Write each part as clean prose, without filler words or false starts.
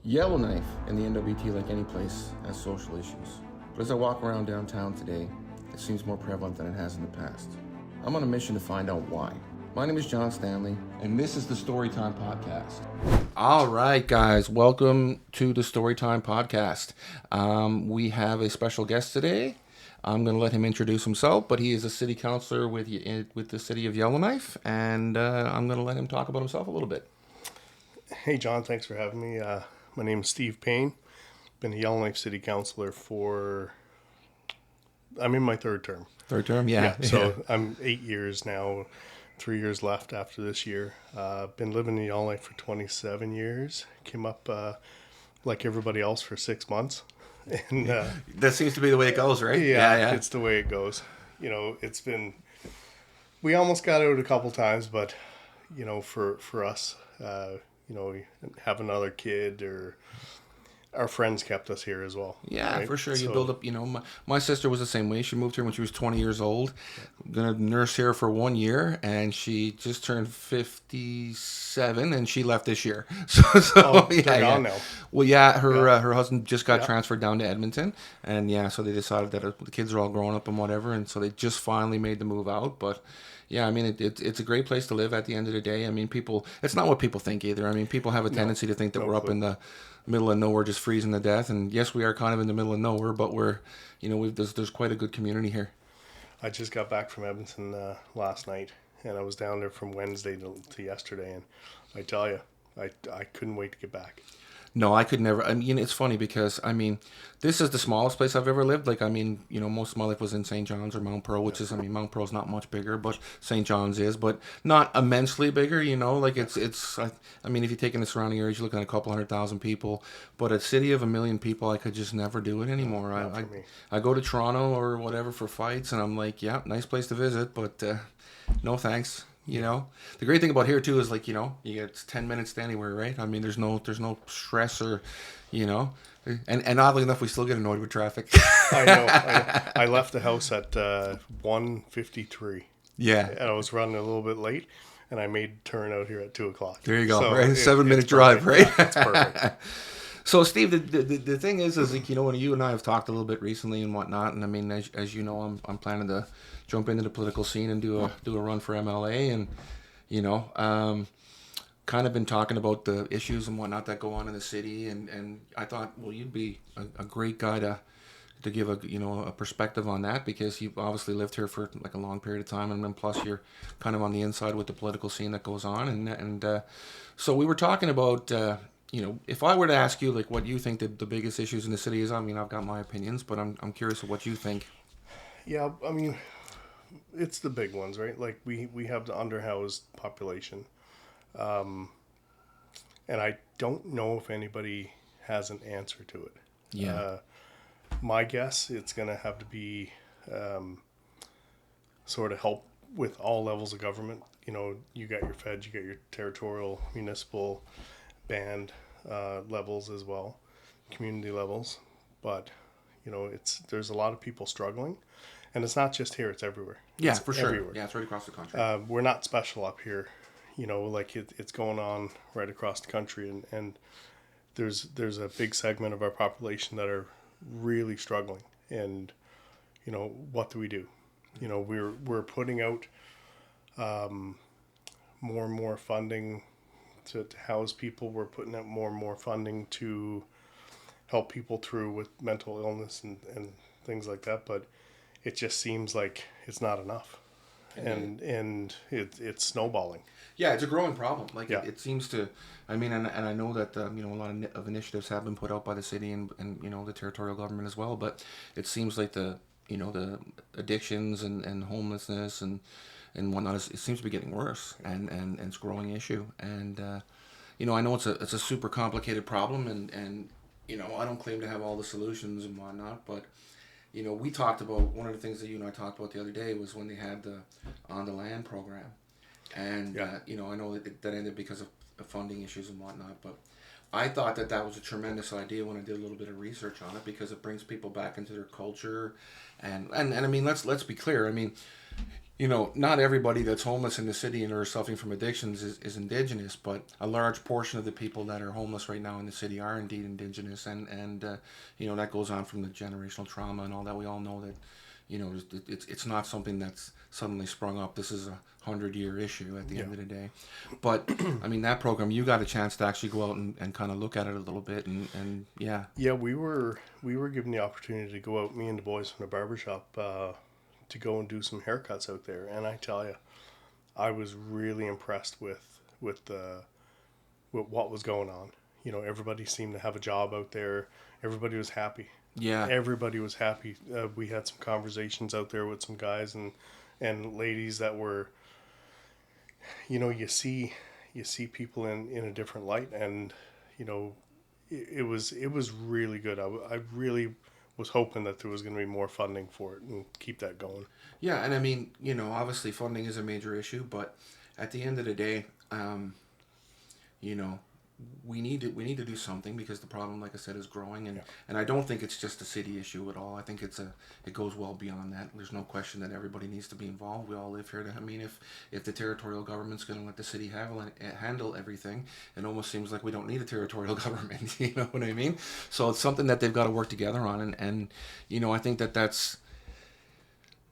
Yellowknife and the NWT, like any place, has social issues. But as I walk around downtown today, it seems more prevalent than it has in the past. I'm on a mission to find out why. My name is John Stanley, and this is the Storytime Podcast. All right, guys, welcome to the Storytime Podcast. We have a special guest today. I'm going to let him introduce himself, but he is a city councillor with the city of Yellowknife, and I'm going to let him talk about himself a little bit. Hey, John, thanks for having me. My name is Steve Payne. Been a Yellowknife city councillor I'm in my third term. Third term, yeah. So I'm 8 years now, 3 years left after this year. Been living in Yellowknife for 27 years. Came up like everybody else for 6 months. And that seems to be the way it goes, right? Yeah, it's the way it goes. We almost got out a couple times, but for us, have another kid or our friends kept us here as well. Yeah, right? For sure. You build up, my sister was the same way. She moved here when she was 20 years old. Going to nurse here for 1 year, and she just turned 57, and she left this year. So they're gone now. Well, her husband just got transferred down to Edmonton, and so they decided that the kids are all grown up and whatever, and so they just finally made the move out, but... Yeah, I mean, it's a great place to live at the end of the day. I mean, it's not what people think either. I mean, people have a tendency to think that we're up in the middle of nowhere just freezing to death. And yes, we are kind of in the middle of nowhere, but there's quite a good community here. I just got back from Edmonton last night, and I was down there from Wednesday to yesterday. And I tell you, I couldn't wait to get back. No, I could never. I mean, it's funny because, this is the smallest place I've ever lived. Like, most of my life was in St. John's or Mount Pearl, which is, Mount Pearl's not much bigger, but St. John's is, but not immensely bigger, like if you take in the surrounding areas, you're looking at a couple 100,000 people, but a city of 1 million people, I could just never do it anymore. I go to Toronto or whatever for fights, and I'm like, yeah, nice place to visit, but no thanks. The great thing about here too is you get 10 minutes to anywhere, right? I mean, there's no stress or, and oddly enough, we still get annoyed with traffic. I know. I left the house at 1:53. Yeah. And I was running a little bit late, and I made turn out here at 2:00. There you go. So right, 7-minute drive, right? Yeah, it's perfect. So, Steve, the thing is when you and I have talked a little bit recently and whatnot, and I mean, as you know, I'm planning to jump into the political scene and do a run for MLA, and kind of been talking about the issues and whatnot that go on in the city, and I thought, well, you'd be a great guy to give a perspective on that, because you've obviously lived here for like a long period of time, and then plus you're kind of on the inside with the political scene that goes on, and so we were talking about. If I were to ask you what you think the biggest issues in the city is, I mean, I've got my opinions, but I'm curious of what you think. Yeah, I mean, it's the big ones, right? Like we have the underhoused population, and I don't know if anybody has an answer to it. Yeah. My guess, it's going to have to be sort of help with all levels of government. You got your feds, you got your territorial, municipal, band levels as well, community levels, but there's a lot of people struggling, and it's not just here, it's everywhere. It's for sure everywhere. Yeah, it's right across the country. We're not special up here, it's going on right across the country, and there's a big segment of our population that are really struggling, and what do we do? We're putting out more and more funding to house people. We're putting out more and more funding to help people through with mental illness and things like that, but it just seems like it's not enough, and it's snowballing. Yeah, it's a growing problem. It seems to. I mean, and I know that a lot of initiatives have been put out by the city and the territorial government as well, but it seems like the addictions and homelessness and whatnot, it seems to be getting worse, and it's a growing issue. And I know it's a super complicated problem, and I don't claim to have all the solutions and whatnot, but we talked about, one of the things that you and I talked about the other day was when they had the On the Land program, and I know that ended because of funding issues and whatnot, but I thought that was a tremendous idea when I did a little bit of research on it, because it brings people back into their culture, and I mean, let's be clear. I mean, not everybody that's homeless in the city and are suffering from addictions is Indigenous, but a large portion of the people that are homeless right now in the city are indeed Indigenous, and that goes on from the generational trauma and all that. We all know that, it's not something that's suddenly sprung up. This is a 100-year issue at the end of the day. But I mean, that program, you got a chance to actually go out and kind of look at it a little bit, and yeah. Yeah, we were given the opportunity to go out, me and the boys from the barbershop, to go and do some haircuts out there, and I tell you, I was really impressed with what was going on. Everybody seemed to have a job out there. Everybody was happy. Yeah. Everybody was happy. We had some conversations out there with some guys and ladies that were, you see people in a different light, and it was really good. I really was hoping that there was going to be more funding for it and keep that going. Yeah, and I mean, obviously funding is a major issue, but at the end of the day, we need to do something, because the problem, like I said, is growing, and I don't think it's just a city issue at all. I think it goes well beyond that. There's no question that everybody needs to be involved. We all live here. I mean, if the territorial government's going to let the city handle everything, it almost seems like we don't need a territorial government. You know what I mean? So it's something that they've got to work together on, and I think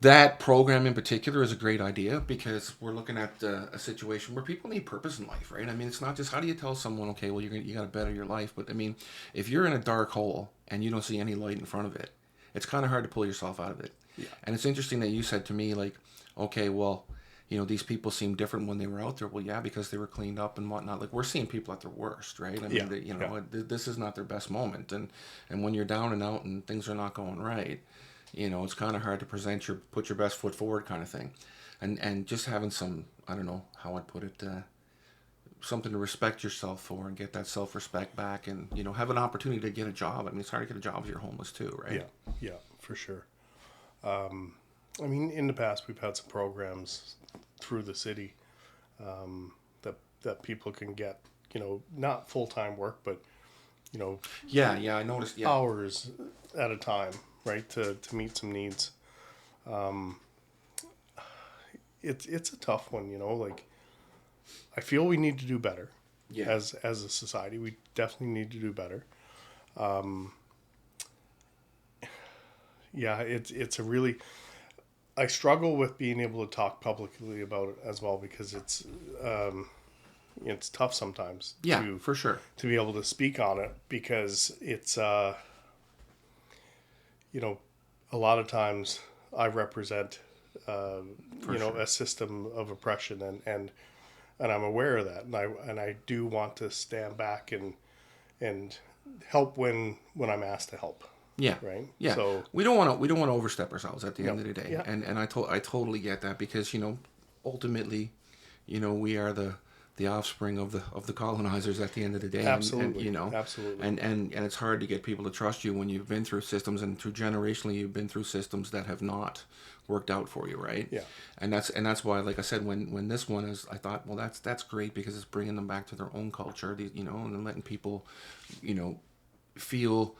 that program in particular is a great idea, because we're looking at a situation where people need purpose in life, right? I mean, it's not just, how do you tell someone, okay, well, you got to better your life, but I mean, if you're in a dark hole and you don't see any light in front of it, it's kind of hard to pull yourself out of it. Yeah. And it's interesting that you said to me, like, okay, well, these people seem different when they were out there. Well, yeah, because they were cleaned up and whatnot. Like, we're seeing people at their worst, right? I mean, this is not their best moment, and when you're down and out and things are not going right, it's kind of hard to put your best foot forward, kind of thing, and just having some, I don't know how I'd put it, something to respect yourself for and get that self-respect back, and have an opportunity to get a job. I mean, it's hard to get a job if you're homeless too, right? Yeah, for sure. I mean, in the past we've had some programs through the city that people can get, not full-time work, but yeah, I noticed, hours at a time, right, to meet some needs. It's a tough one, like, I feel we need to do better. Yeah. As a society, we definitely need to do better. It's a really, I struggle with being able to talk publicly about it as well, because it's tough sometimes. Yeah, for sure. To be able to speak on it, because it's a lot of times I represent, sure. a system of oppression, and I'm aware of that, and I do want to stand back and help when I'm asked to help. Yeah. Right. Yeah. So we don't want to overstep ourselves at the end of the day, yeah. and I totally get that, because ultimately, we are the offspring of the colonizers at the end of the day. Absolutely. And Absolutely. And it's hard to get people to trust you when you've been through systems, and through generationally you've been through systems that have not worked out for you, right? Yeah. And that's why, like I said, when this one is, I thought, well, that's great, because it's bringing them back to their own culture, and letting people, feel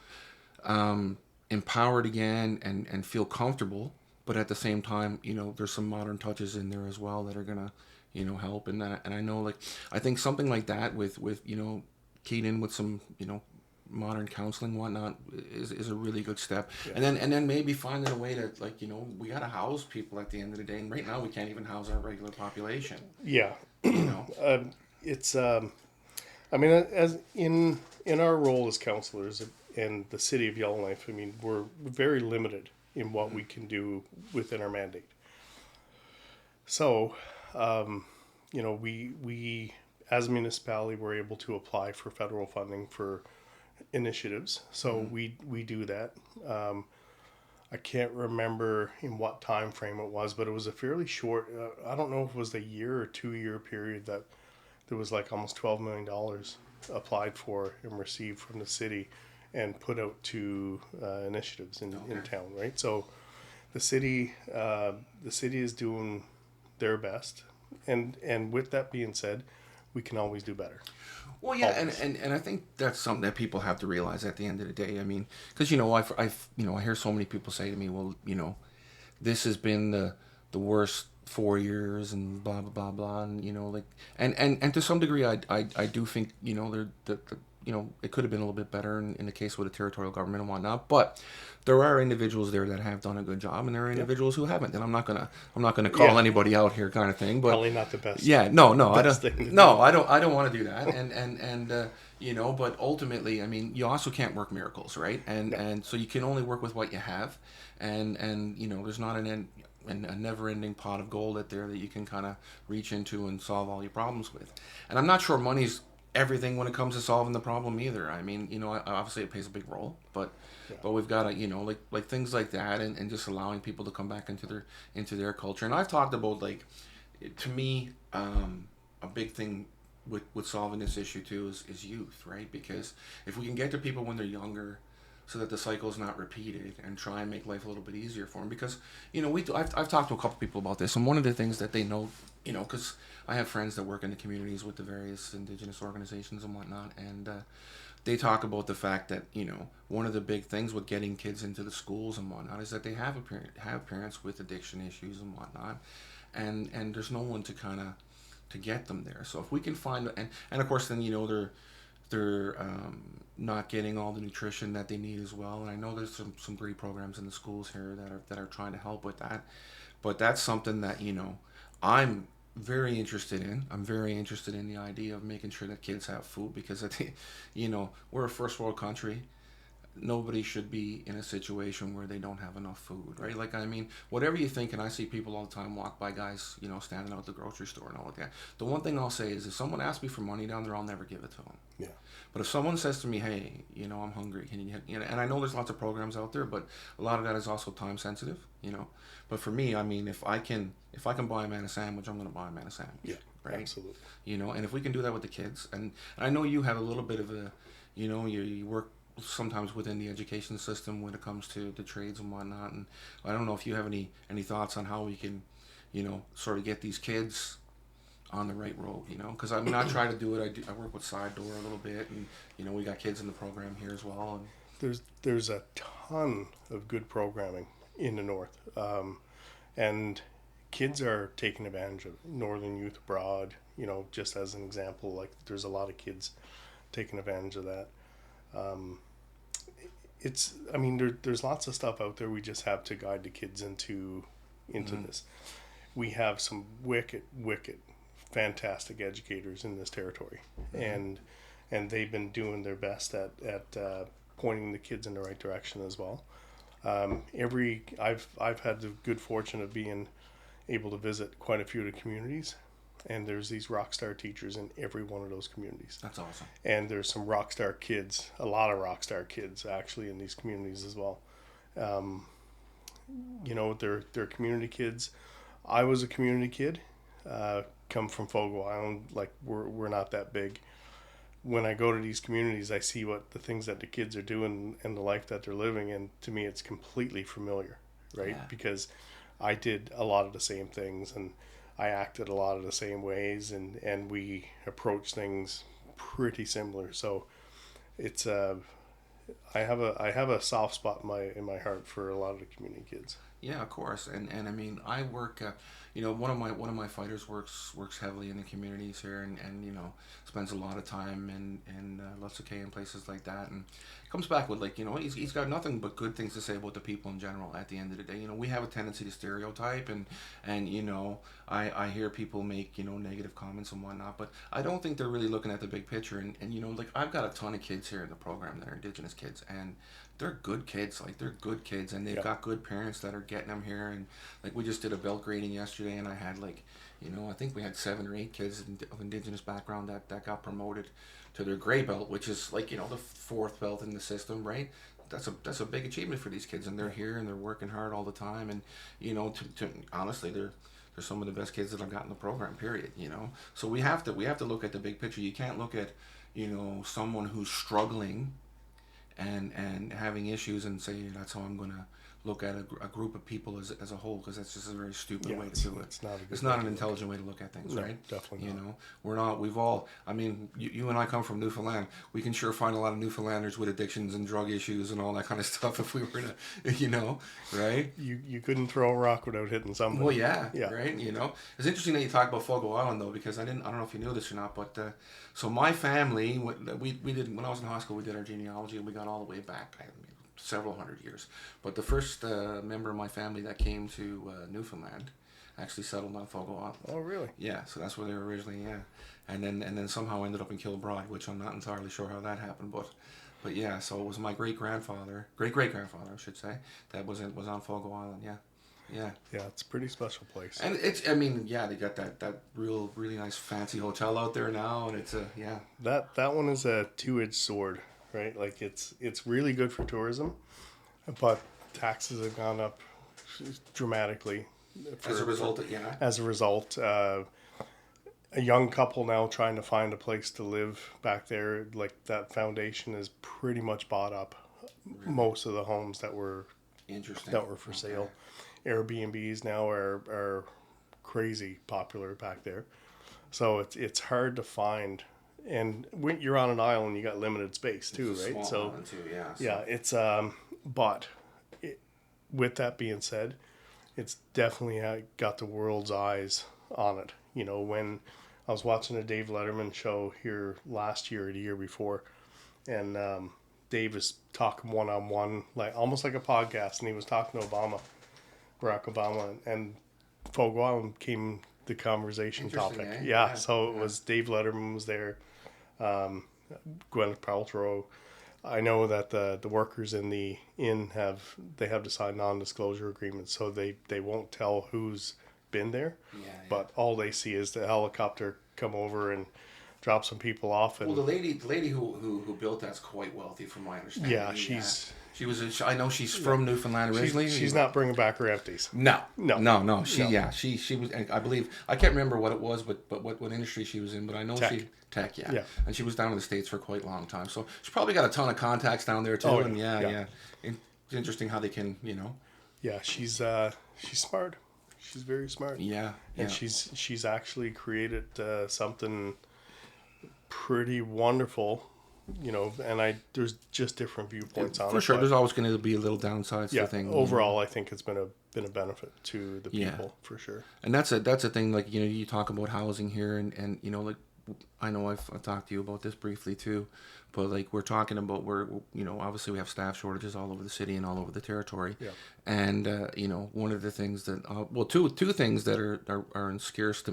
empowered again, and feel comfortable, but at the same time, there's some modern touches in there as well that are gonna help. And I know, like, I think something like that with keyed in with some modern counseling and whatnot is a really good step. Yeah. And then maybe finding a way to, like, we gotta house people at the end of the day, and right now we can't even house our regular population. Yeah. It's I mean, as in our role as councillors in the city of Yellowknife, I mean, we're very limited in what we can do within our mandate. So, we as a municipality were able to apply for federal funding for initiatives. So we do that. I can't remember in what time frame it was, but it was a fairly short, I don't know if it was a year or 2 year period, that there was like almost $12 million applied for and received from the city and put out to initiatives in town, right? So the city is doing their best, and with that being said, we can always do better. Well, yeah, and I think that's something that people have to realize at the end of the day. I mean, because I hear so many people say to me, well, this has been the worst 4 years and blah blah blah blah, and like, and to some degree I do think it could have been a little bit better in the case with the territorial government and whatnot, but there are individuals there that have done a good job, and there are individuals who haven't, and I'm not gonna call anybody out here, kind of thing. But probably not the best. Yeah, no, I don't. No, I don't want to do that, and but ultimately, I mean, you also can't work miracles, right? And so you can only work with what you have, and there's not a never-ending pot of gold out there that you can kind of reach into and solve all your problems with. And I'm not sure money's everything when it comes to solving the problem either. I mean, obviously it plays a big role, but we've got to, like things like that, and just allowing people to come back into their culture. And I've talked about, like, to me, a big thing with solving this issue too is youth, right? Because if we can get to people when they're younger, so that the cycle is not repeated, and try and make life a little bit easier for them. Because I've talked to a couple people about this, and one of the things that they know, because I have friends that work in the communities with the various Indigenous organizations and whatnot, and they talk about the fact that one of the big things with getting kids into the schools and whatnot is that they have parents with addiction issues and whatnot, and there's no one to kind of to get them there. So if we can find, and of course then they're not getting all the nutrition that they need as well. And I know there's some great programs in the schools here that are trying to help with that. But that's something that I'm very interested in. I'm very interested in the idea of making sure that kids have food, because I think we're a first world country. Nobody should be in a situation where they don't have enough food, right? Like, I mean, whatever you think, and I see people all the time walk by guys, standing out at the grocery store and all of that. The one thing I'll say is, if someone asks me for money down there, I'll never give it to them. Yeah. But if someone says to me, hey, I'm hungry, can you and I know there's lots of programs out there, but a lot of that is also time sensitive, But for me, I mean, if I can buy a man a sandwich, I'm going to buy a man a sandwich. Yeah, right? Absolutely. And if we can do that with the kids, and I know you have a little bit of a, you work sometimes within the education system when it comes to the trades and whatnot, and I don't know if you have any thoughts on how we can, sort of get these kids on the right road, because I mean, I try to do it. I work with Side Door a little bit, and we got kids in the program here as well. And there's a ton of good programming in the north, and kids are taking advantage of it. Northern Youth Abroad, just as an example, like, there's a lot of kids taking advantage of that. There's lots of stuff out there. We just have to guide the kids into this. We have some wicked fantastic educators in this territory, and they've been doing their best at pointing the kids in the right direction as well. I've had the good fortune of being able to visit quite a few of the communities, and there's these rock star teachers in every one of those communities. That's awesome. And there's some rock star kids, a lot of rock star kids actually in these communities as well. They're community kids. I was a community kid, come from Fogo Island. Like, we're not that big. When I go to these communities, I see what the things that the kids are doing and the life that they're living, and to me it's completely familiar, right? Yeah. Because I did a lot of the same things, and I acted a lot of the same ways, and we approach things pretty similar. So it's I have a soft spot in my heart for a lot of the community kids. Yeah, of course, and I mean, I work. One of my fighters works heavily in the communities here, and spends a lot of time in Lusaka and places like that, and comes back with, like, he's got nothing but good things to say about the people in general. At the end of the day, we have a tendency to stereotype, and I hear people make negative comments and whatnot, but I don't think they're really looking at the big picture. And like, I've got a ton of kids here in the program that are Indigenous kids, and they're good kids. Like, they're good kids, and they've got good parents that are getting them here. And like, we just did a belt grading yesterday, and I had, like, I think we had 7 or 8 kids of Indigenous background that got promoted to their gray belt, which is, like, the 4th belt in the system, right? That's a big achievement for these kids, and they're here and they're working hard all the time. And to honestly, they're some of the best kids that I've got in the program, period. So we have to look at the big picture. You can't look at someone who's struggling and having issues and say, that's how I'm gonna look at a group of people as a whole, because that's just a very stupid way to do it. It's not an intelligent way to look at things, right? Definitely not. You know, we're not. We've all. I mean, you and I come from Newfoundland. We can sure find a lot of Newfoundlanders with addictions and drug issues and all that kind of stuff if we were to, you know, right? You couldn't throw a rock without hitting somebody. Well, yeah, right. You know, it's interesting that you talk about Fogo Island though, because I don't know if you knew this or not, but so my family, we did when I was in high school, we did our genealogy and we got all the way back. Several hundred years, but the first member of my family that came to Newfoundland actually settled on Fogo Island. Oh, really? Yeah, so that's where they were originally. Yeah, and then somehow ended up in Kilbride, which I'm not entirely sure how that happened, but yeah. So it was my great great grandfather, I should say, that was on Fogo Island. Yeah, it's a pretty special place. And it's, I mean, yeah, they got that really nice fancy hotel out there now, and it's that one is a two-edged sword. Right, like it's really good for tourism, but taxes have gone up dramatically. As a result, a young couple now trying to find a place to live back there, like that foundation is pretty much bought up. Really? Most of the homes that were for sale. Airbnbs now are crazy popular back there, so it's hard to find. And when you're on an island, you got limited space too, right? Small So, island too, yeah. Yeah, it's but with that being said, it's definitely got the world's eyes on it. You know, when I was watching a Dave Letterman show here last year or the year before, and Dave was talking one-on-one, like almost like a podcast, and he was talking to Barack Obama, and Fogo Island came the conversation topic. So it was Dave Letterman was there. Gwyneth Paltrow. I know that the workers in the inn have to sign non-disclosure agreements, so they won't tell who's been there. But all they see is the helicopter come over and drop some people off. And well, the lady who built that's quite wealthy, from my understanding. Yeah, she was. I know she's from Newfoundland originally. She's not bringing back her empties. No. She was. I believe I can't remember what it was, but what industry she was in. But I know tech. Yeah. And she was down in the States for quite a long time, so she's probably got a ton of contacts down there too. Oh, and yeah. It's interesting how they can, you know. Yeah, she's smart. She's very smart. Yeah. And she's actually created something pretty wonderful. You know, and there's just different viewpoints on it. For sure, there's always going to be a little downsides to things. Overall, I think it's been a benefit to the people, for sure. And that's a thing, like, you know, you talk about housing here, and you know, like, I know I've talked to you about this briefly too, but like we're talking about you know, obviously we have staff shortages all over the city and all over the territory. Yeah. And you know, one of the things that two things that are in scarce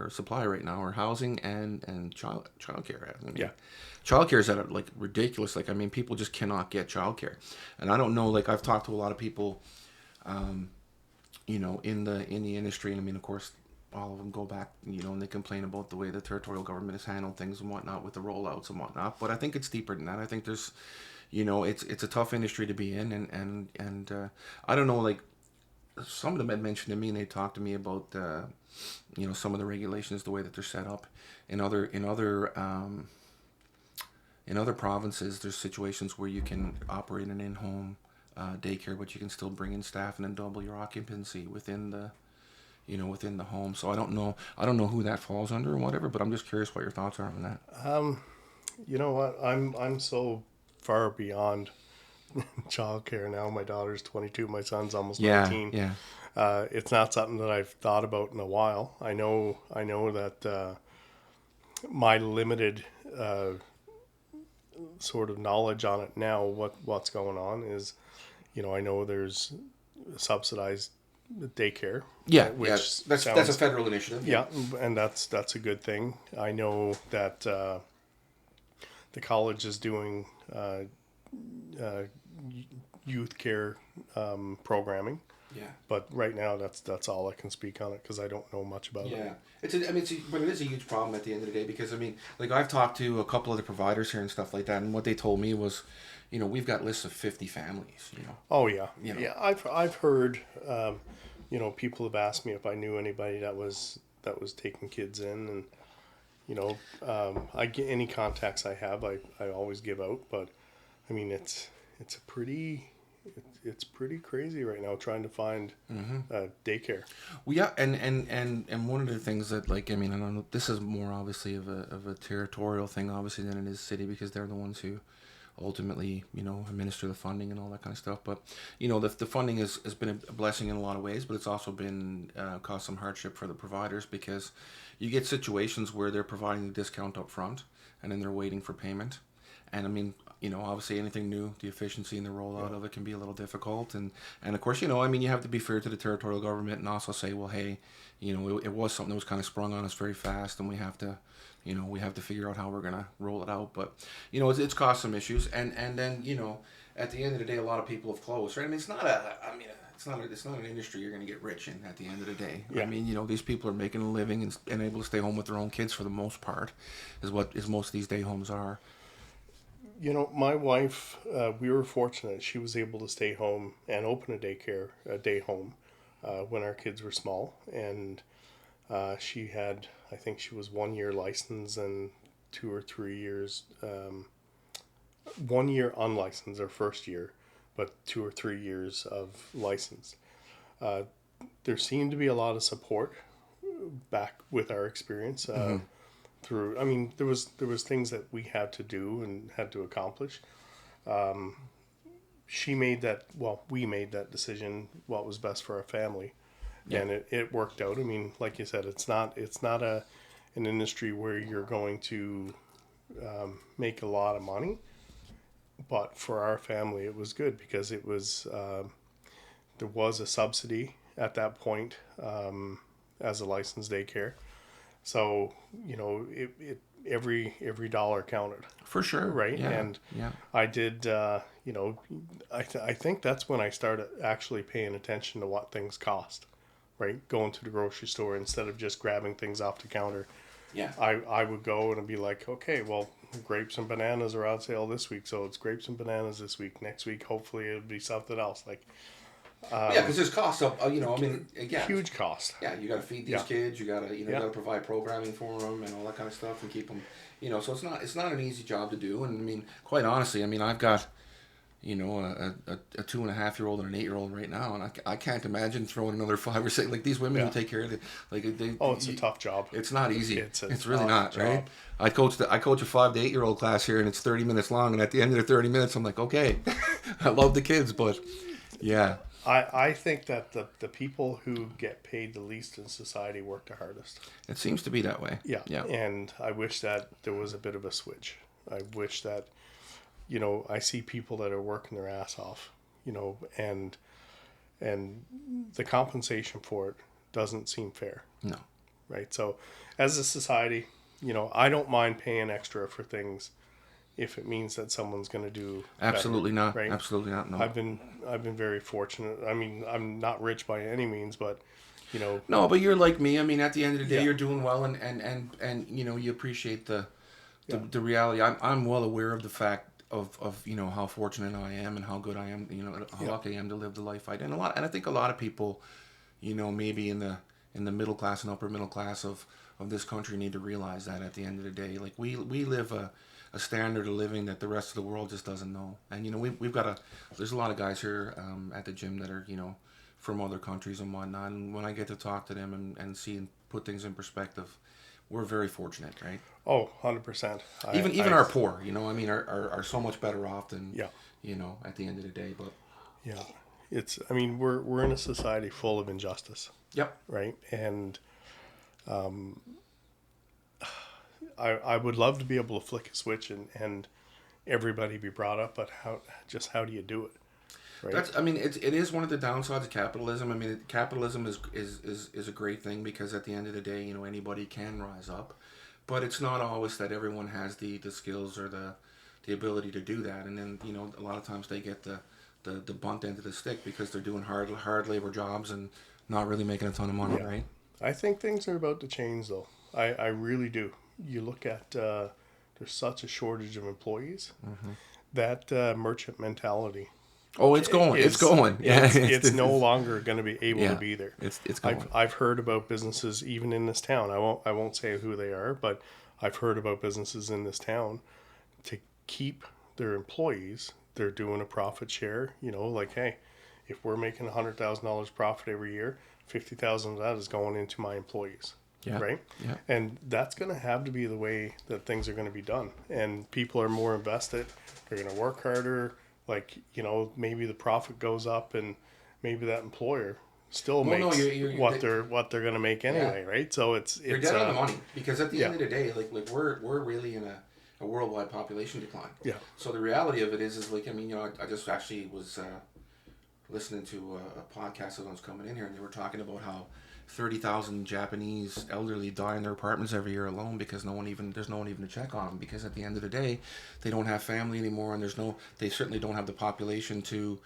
supply right now are housing and childcare. I mean, childcare is at like ridiculous. Like, I mean, people just cannot get childcare, and I don't know. Like, I've talked to a lot of people, you know, in the industry, and I mean, of course, all of them go back, you know, and they complain about the way the territorial government has handled things and whatnot with the rollouts and whatnot. But I think it's deeper than that. I think there's, you know, it's a tough industry to be in, and I don't know, like, some of them had mentioned to me, and they talked to me about, you know, some of the regulations, the way that they're set up. In other provinces, there's situations where you can operate an in-home daycare, but you can still bring in staff and then double your occupancy within the home. So I don't know who that falls under or whatever, but I'm just curious what your thoughts are on that. You know what? I'm so far beyond childcare now. My daughter's 22, my son's almost 19. Yeah. It's not something that I've thought about in a while. I know that my limited sort of knowledge on it now, what's going on is, you know, I know there's subsidized daycare. Yeah, that's a federal initiative. Yeah, and that's a good thing. I know that the college is doing youth care programming. Yeah. But right now, that's all I can speak on it because I don't know much about it. Yeah, but it is a huge problem at the end of the day because, I mean, like, I've talked to a couple of the providers here and stuff like that, and what they told me was, you know, we've got lists of 50 families. You know. Oh yeah. You know. Yeah. I've heard, you know, people have asked me if I knew anybody that was taking kids in, and you know, I get any contacts I have, I always give out. But I mean, it's a pretty it's pretty crazy right now trying to find daycare. Well, yeah, and one of the things that, like, I mean, I don't know, this is more obviously of a territorial thing, obviously, than it is city, because they're the ones who ultimately, administer the funding and all that kind of stuff. But, the funding has been a blessing in a lot of ways, but it's also been caused some hardship for the providers, because you get situations where they're providing the discount up front and then they're waiting for payment. And I mean, obviously anything new, the efficiency and the rollout of it can be a little difficult. And of course, you have to be fair to the territorial government and also say, well, hey, it was something that was kind of sprung on us very fast, and we have to, figure out how we're going to roll it out. But, it's caused some issues. And then, at the end of the day, a lot of people have closed, right? I mean, it's not an industry you're going to get rich in at the end of the day. Yeah. I mean, these people are making a living and able to stay home with their own kids for the most part, is most of these day homes are. My wife, we were fortunate. She was able to stay home and open a day home, when our kids were small. And she had, I think she was 1 year licensed and 2 or 3 years, 1 year unlicensed, her first year, but 2 or 3 years of license. There seemed to be a lot of support back with our experience. Through, I mean, there was things that we had to do and had to accomplish. We made that decision, what was best for our family, and it worked out. I mean, like you said, it's not an industry where you're going to make a lot of money, but for our family, it was good because it was there was a subsidy at that point as a licensed daycare. So, every dollar counted. For sure. Right. Yeah. And yeah. I did, I think that's when I started actually paying attention to what things cost, right? Going to the grocery store instead of just grabbing things off the counter. Yeah. I would go and be like, okay, well, grapes and bananas are on sale this week. So it's grapes and bananas this week. Next week, hopefully it'll be something else. Like, because there's costs up, I mean, again, huge cost. Yeah, you got to feed these kids. You got to, you got to provide programming for them and all that kind of stuff, and keep them, So it's not an easy job to do. And I mean, quite honestly, I mean, I've got, a 2.5-year-old and an 8-year-old right now, and I can't imagine throwing another 5 or 6. Like these women who take care of it's a tough job. It's not easy. It's really not job. Right. I coach a 5 to 8-year-old class here, and it's 30 minutes long. And at the end of the 30 minutes, I'm like, okay, I love the kids, but yeah. I think that the people who get paid the least in society work the hardest. It seems to be that way. Yeah. And I wish that there was a bit of a switch. I wish that, I see people that are working their ass off, and the compensation for it doesn't seem fair. No. Right. So as a society, I don't mind paying extra for things if it means that someone's going to do absolutely better, not right? Absolutely not. No. I've been very fortunate. I mean, I'm not rich by any means, but No, but you're like me. I mean, at the end of the day, you're doing well, and you appreciate the reality. I'm well aware of the fact of how fortunate I am and how good I am. How lucky I am to live the life I do. And I think a lot of people, maybe in the middle class and upper middle class of this country need to realize that at the end of the day, like we live a standard of living that the rest of the world just doesn't know. And there's a lot of guys here at the gym that are from other countries and whatnot, and when I get to talk to them and see and put things in perspective, we're very fortunate, right? Oh, 100%. Even our poor, are so much better off than at the end of the day. But we're in a society full of injustice. Yep. Right. And I would love to be able to flick a switch and everybody be brought up, but how do you do it? Right? It is one of the downsides of capitalism. I mean, capitalism is a great thing because at the end of the day, anybody can rise up, but it's not always that everyone has the skills or the ability to do that. And then, a lot of times they get the bunt end of the stick because they're doing hard labor jobs and not really making a ton of money, right? I think things are about to change, though. I really do. You look at there's such a shortage of employees that merchant mentality. Oh, it's going. It's going. Yeah, it's no longer going to be able to be there. It's going. I've heard about businesses even in this town. I won't say who they are, but I've heard about businesses in this town to keep their employees. they're doing a profit share. You know, like, hey, if we're making $100,000 profit every year, 50,000 of that is going into my employees. Yeah. Right. Yeah. And that's going to have to be the way that things are going to be done. And people are more invested. They're going to work harder. Like, you know, maybe the profit goes up, and maybe that employer still makes what they're going to make anyway. Yeah. Right. So you're dead on the money, because at the end of the day, like we're really in a worldwide population decline. Yeah. So the reality of it is like, I mean, you know, I just actually was listening to a podcast as I was coming in here, and they were talking about how 30,000 Japanese elderly die in their apartments every year alone because there's no one even to check on them, because at the end of the day they don't have family anymore, and they certainly don't have the population to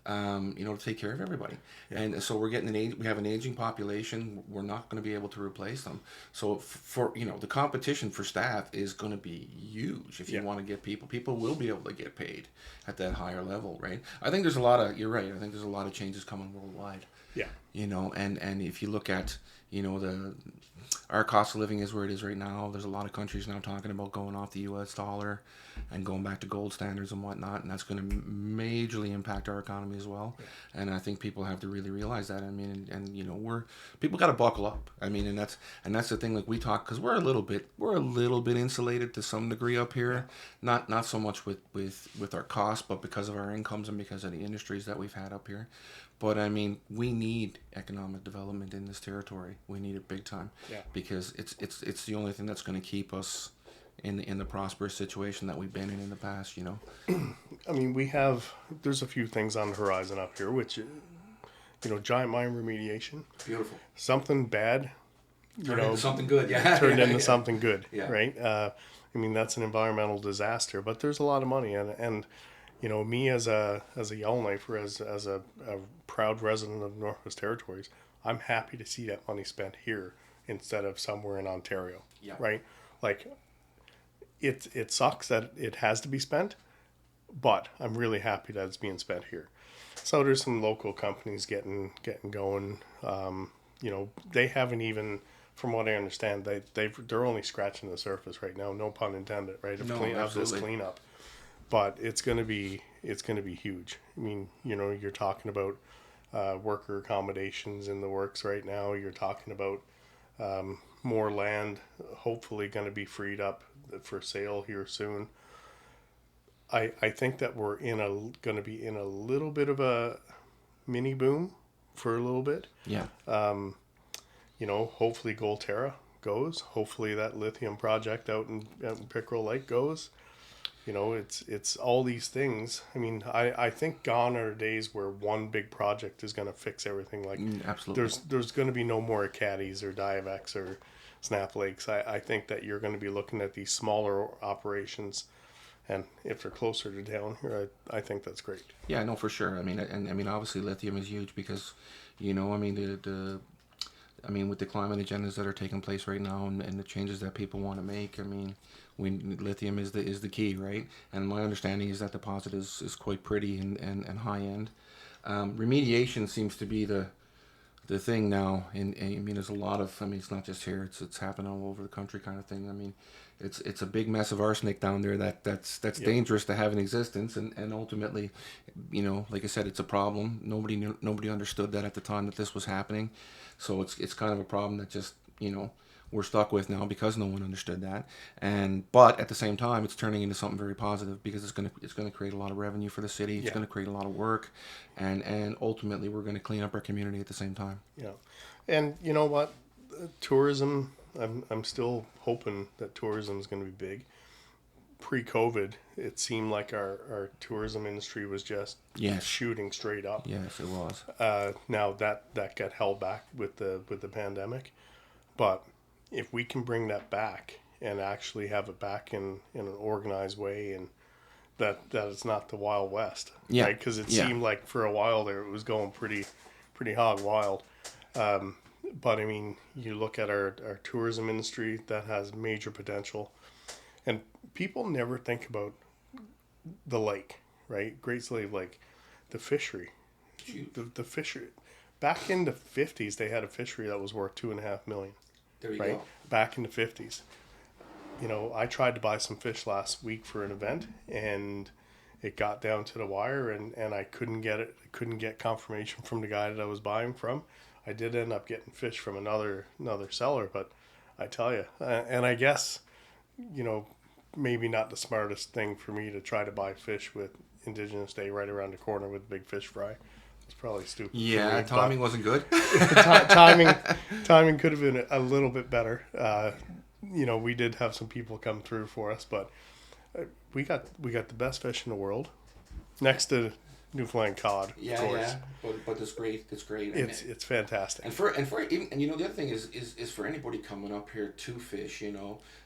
to take care of everybody. Yeah. And so we have an aging population. We're not going to be able to replace them. So for the competition for staff is going to be huge. If you want to get people will be able to get paid at that higher level, right? I think you're right. I think there's a lot of changes coming worldwide. Yeah. And if you look at, our cost of living is where it is right now. There's a lot of countries now talking about going off the U.S. dollar and going back to gold standards and whatnot, and that's going to majorly impact our economy as well. Yeah. And I think people have to really realize that. I mean, people got to buckle up. I mean, and that's the thing. Like we talk, because we're a little bit insulated to some degree up here. Yeah. Not so much with our costs, but because of our incomes and because of the industries that we've had up here. But I mean, we need economic development in this territory. We need it big time, because it's the only thing that's going to keep us in the prosperous situation that we've been in the past. I mean, there's a few things on the horizon up here, which giant mine remediation. Beautiful. Something bad, turned into something good. Yeah. Turned into something good. Yeah. Right. I mean, that's an environmental disaster, but there's a lot of money and. Me as a Yellowknifer, as a proud resident of Northwest Territories, I'm happy to see that money spent here instead of somewhere in Ontario. Yeah. Right? Like, it sucks that it has to be spent, but I'm really happy that it's being spent here. So there's some local companies getting going. They haven't even, from what I understand, they're only scratching the surface right now. No pun intended. Right? Of this cleanup. But it's going to be huge. I mean, you're talking about worker accommodations in the works right now. You're talking about more land, hopefully going to be freed up for sale here soon. I think that we're going to be in a little bit of a mini boom for a little bit. Yeah. Hopefully Goldterra goes. Hopefully that lithium project out in Pickerel Lake goes. It's all these things. I mean, I think gone are days where one big project is going to fix everything. Like, absolutely. There's going to be no more Acadies or Diavex or Snap Lakes. I think that you're going to be looking at these smaller operations, and if they're closer to down here, I think that's great. Yeah, no, for sure. I mean, obviously lithium is huge because, with the climate agendas that are taking place right now and the changes that people want to make, I mean, lithium is the key, right? And my understanding is that the deposit is quite pretty and high end. Remediation seems to be the thing now, and I mean, there's a lot of, it's not just here, it's happening all over the country kind of thing. I mean, it's a big mess of arsenic down there that's dangerous to have in existence, and ultimately, like I said, it's a problem. Nobody understood that at the time that this was happening, so it's kind of a problem that just we're stuck with now because no one understood that. But at the same time, it's turning into something very positive because it's gonna create a lot of revenue for the city. It's gonna create a lot of work, and ultimately we're gonna clean up our community at the same time. Yeah, and you know what, tourism. I'm still hoping that tourism is going to be big. Pre-COVID, it seemed like our tourism industry was just shooting straight up. Yes, it was. Now that got held back with the pandemic, but if we can bring that back and actually have it back in an organized way, and that it's not the Wild West, right? Because it seemed like for a while there it was going pretty hog wild. But I mean, you look at our tourism industry that has major potential, and people never think about the lake, right? Great Slave Lake, the fishery, the fishery. Back in the 50s, they had a fishery that was worth $2.5 million. There you go. Back in the 50s. I tried to buy some fish last week for an event, and it got down to the wire, and I couldn't get confirmation from the guy that I was buying from. I did end up getting fish from another seller, but I tell you, and I guess, maybe not the smartest thing for me to try to buy fish with Indigenous Day right around the corner with big fish fry. It's probably stupid. Yeah, timing wasn't good. Timing could have been a little bit better. We did have some people come through for us, but we got the best fish in the world, next to Newfoundland cod. Yeah, of course. yeah. But it's great. It's great. It's fantastic. And for even the other thing is for anybody coming up here to fish,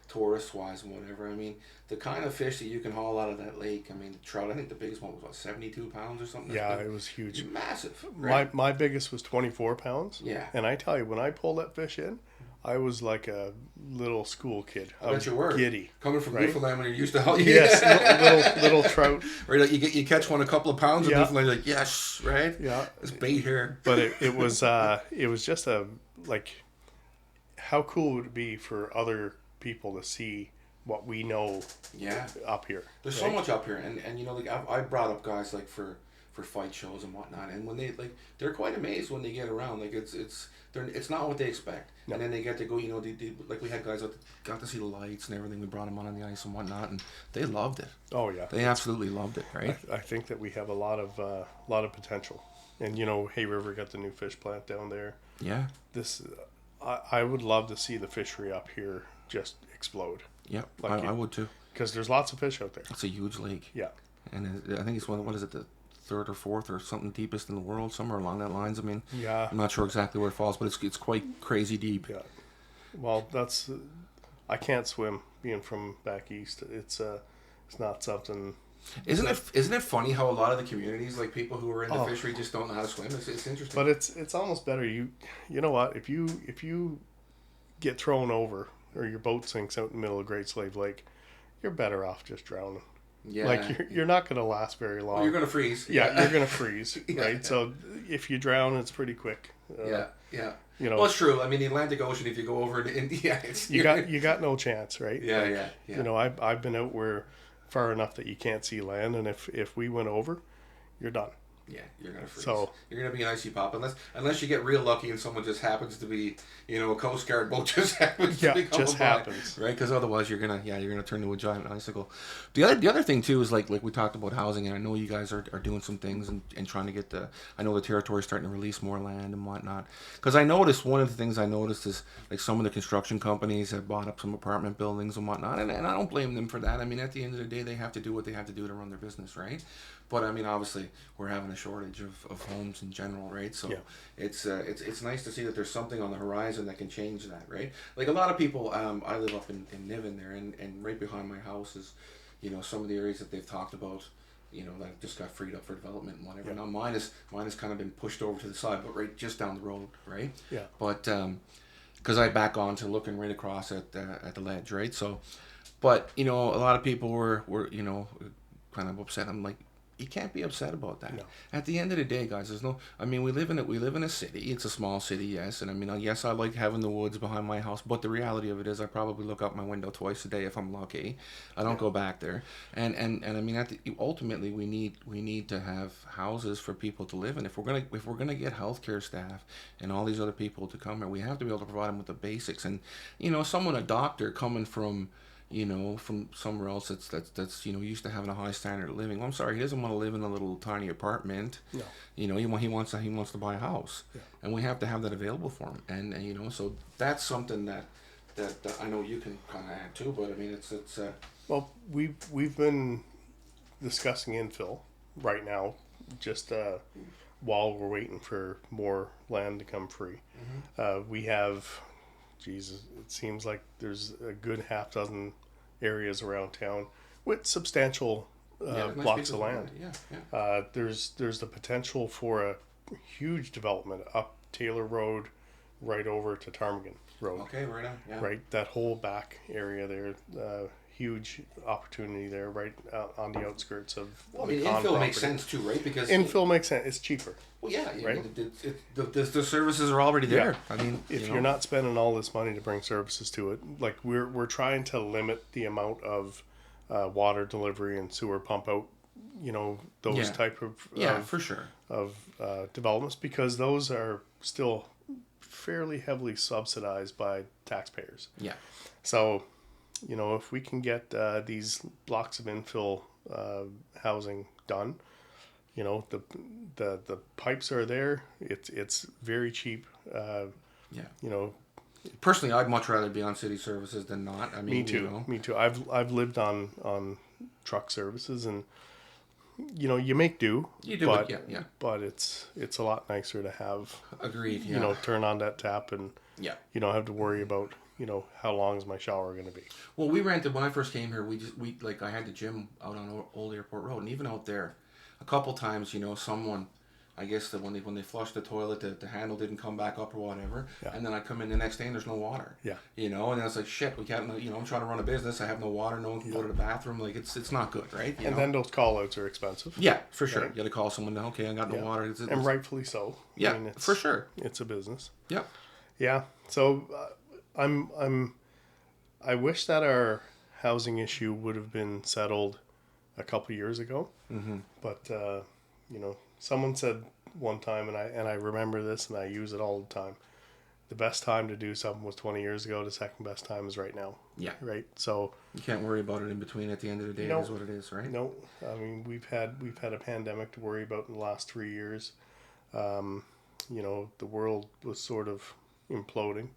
tourist wise and whatever. I mean, the kind of fish that you can haul out of that lake. I mean, trout. I think the biggest one was 72 pounds or something. Yeah, it was huge. Massive. Right? My biggest was 24 pounds. Yeah. And I tell you, when I pulled that fish in, I was like a little school kid. I was giddy. Coming from Newfoundland when you're used to how little trout. Right, like you catch one a couple of pounds of Newfoundland, you're like, yes, right? Yeah. It's bait here. But it was just how cool would it be for other people to see what we know up here. There's so much up here, and I brought up guys like for fight shows and whatnot, and when they're quite amazed when they get around. Like it's not what they expect. No. And then they get to go, like we had guys that got to see the lights and everything. We brought them on the ice and whatnot, and they loved it. Oh yeah, they absolutely loved it. Right. I think that we have a lot of potential, and Hay River got the new fish plant down there. Yeah. I would love to see the fishery up here just explode. Yeah, I would too. Because there's lots of fish out there. It's a huge lake. Yeah. And I think it's what is it, the third or fourth or something deepest in the world, somewhere along that lines. I mean, yeah, I'm not sure exactly where it falls, but it's quite crazy deep. Yeah. Well, I can't swim being from back east. It's not something. Isn't it funny how a lot of the communities, like people who are in the fishery, just don't know how to swim? It's interesting. But it's almost better. You know what? If you get thrown over or your boat sinks out in the middle of Great Slave Lake, you're better off just drowning. Yeah. Like you're not going to last very long. Well, you're going to freeze. Yeah, you're going to freeze, right? So if you drown, it's pretty quick. Yeah. Well, it's true. I mean, the Atlantic Ocean, if you go over to India, you got no chance, right? Yeah. I've been out where far enough that you can't see land, and if we went over, you're done. Yeah, you're gonna freeze. So you're gonna be an icy pop unless you get real lucky and someone just happens to be, a Coast Guard boat just happens to be coming by, happens, right? Because otherwise you're gonna turn into a giant icicle. The other thing too is like we talked about housing, and I know you guys are doing some things and trying to get I know the territory's starting to release more land and whatnot. Because I noticed one of the things I noticed is like some of the construction companies have bought up some apartment buildings and whatnot, and I don't blame them for that. I mean, at the end of the day, they have to do what they have to do to run their business, right? But I mean, obviously, we're having a shortage of homes in general, right? So it's nice to see that there's something on the horizon that can change that, right? Like a lot of people, I live up in Niven there, and right behind my house is, some of the areas that they've talked about, that just got freed up for development and whatever. Now mine has kind of been pushed over to the side, but right just down the road, right? Yeah. But because I back on to looking right across at the ledge, right? So, but a lot of people were kind of upset. I'm like, you can't be upset about that. No. At the end of the day, guys, we live in a city. It's a small city, yes. And I mean, yes, I like having the woods behind my house, but the reality of it is I probably look out my window twice a day if I'm lucky. I don't go back there. And I mean, ultimately we need to have houses for people to live in. If we're going to get healthcare staff and all these other people to come here, we have to be able to provide them with the basics. And a doctor coming from from somewhere else that's used to having a high standard of living. Well, I'm sorry, he doesn't want to live in a little tiny apartment. No. He wants to buy a house, and we have to have that available for him. And so that's something that I know you can kind of add to. But I mean, it's well, we've been discussing infill right now, just while we're waiting for more land to come free. Mm-hmm. We have. Jesus, it seems like there's a good half dozen areas around town with substantial blocks of land. Yeah. There's the potential for a huge development up Taylor Road, right over to Ptarmigan Road. Okay, right on. Yeah. Right, that whole back area there, huge opportunity there, right on the outskirts of. Well, I mean, infill makes sense too, right? Because infill makes sense. It's cheaper. Well, yeah, right. The services are already there. Yeah. I mean, if you're not spending all this money to bring services to it, like we're trying to limit the amount of water delivery and sewer pump out those type of for sure of developments, because those are still fairly heavily subsidized by taxpayers. Yeah. So, if we can get these blocks of infill housing done, the pipes are there. It's very cheap. Personally, I'd much rather be on city services than not. I mean, me too. Me too. I've lived on truck services, and you make do. You do, but yeah. But it's a lot nicer to have. Agreed. Yeah. Turn on that tap, and you don't have to worry about how long is my shower going to be. Well, we rented when I first came here. We I had the gym out on Old Airport Road, and even out there, a couple times, someone, I guess that when they flushed the toilet, the handle didn't come back up or whatever, and then I come in the next day and there's no water. Yeah. And I was like, shit, we can't. I'm trying to run a business. I have no water. No one can go to the bathroom. Like it's not good, right? And then those call outs are expensive. Yeah, for sure. Right? You got to call someone. Okay, I got no water. And rightfully so. Yeah, for sure. It's a business. Yeah. Yeah. So I wish that our housing issue would have been settled a couple years ago. Mm-hmm. But someone said one time, and I remember this, and I use it all the time. The best time to do something was 20 years ago. The second best time is right now. Yeah. Right. So you can't worry about it in between. At the end of the day, it is what it is, right? No. I mean, we've had a pandemic to worry about in the last 3 years. The world was sort of imploding.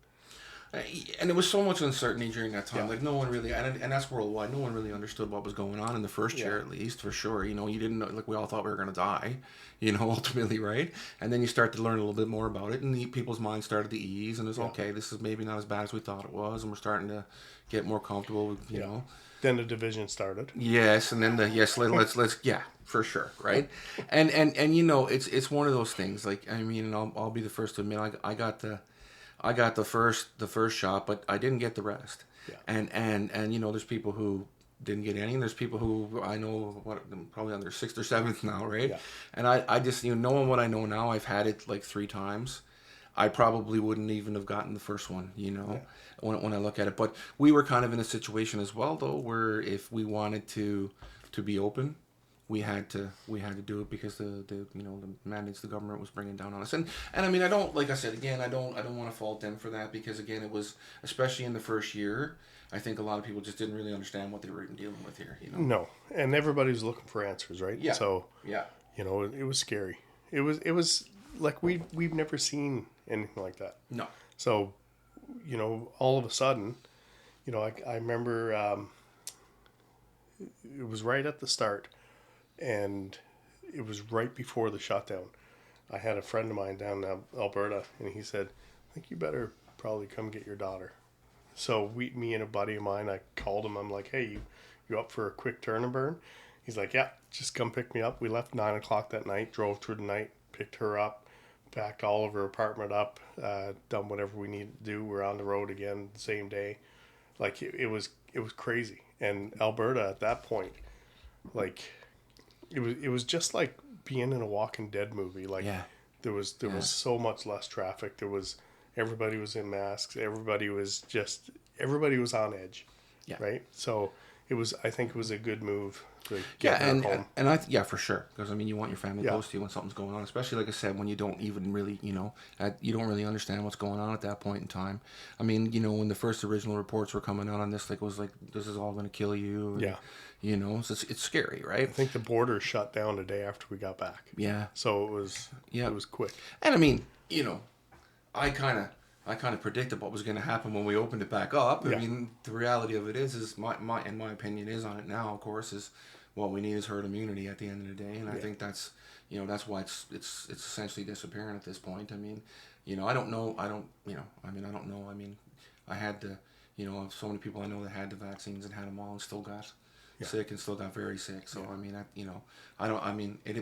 And it was so much uncertainty during that time. Like no one really, and that's worldwide. No one really understood what was going on in the first year, at least, for sure. You didn't know. Like we all thought we were going to die. Ultimately, right? And then you start to learn a little bit more about it, and people's minds started to ease, and it's okay. This is maybe not as bad as we thought it was, and we're starting to get more comfortable with, you know. Then the division started. Yes, and then let's for sure, right? and it's one of those things. Like I mean, and I'll be the first to admit I got the first shot, but I didn't get the rest. Yeah. And there's people who didn't get any, and there's people who I know probably on their 6th or 7th now, right? Yeah. And I just knowing what I know now, I've had it like 3 times. I probably wouldn't even have gotten the first one, when I look at it. But we were kind of in a situation as well, though, where if we wanted to be open, we had to do it because the mandates the government was bringing down on us. And I mean, I don't, like I said again, I don't want to fault them for that, because again, it was, especially in the first year, I think a lot of people just didn't really understand what they were even dealing with here. No, and everybody's looking for answers, right? Yeah. So yeah, it was scary. It was like we've never seen anything like that. No. So, all of a sudden, I remember it was right at the start, and it was right before the shutdown. I had a friend of mine down in Alberta, and he said, I think you better probably come get your daughter. So me and a buddy of mine, I called him. I'm like, hey, you up for a quick turn and burn? He's like, yeah, just come pick me up. We left 9 o'clock that night, drove through the night, picked her up, packed all of her apartment up, done whatever we needed to do. We're on the road again the same day. Like it was crazy. And Alberta at that point, like it was just like being in a Walking Dead movie. Like there was so much less traffic. Everybody was in masks. Everybody was on edge. Yeah. Right. So I think it was a good move to get her home. And for sure, because I mean, you want your family close to you when something's going on, especially like I said, when you don't even really, you don't really understand what's going on at that point in time. I mean, when the first original reports were coming out on this, like it was like, this is all going to kill you. And, so it's scary, right? I think the border shut down the day after we got back. Yeah. So it was quick. And I mean, I kind of predicted what was going to happen when we opened it back up. I mean, the reality of it is my opinion is on it now, of course, is what we need is herd immunity at the end of the day. And I think that's, that's why it's essentially disappearing at this point. I mean, I don't know. I mean, I had the, so many people I know that had the vaccines and had them all and still got sick and still got very sick. So, I mean,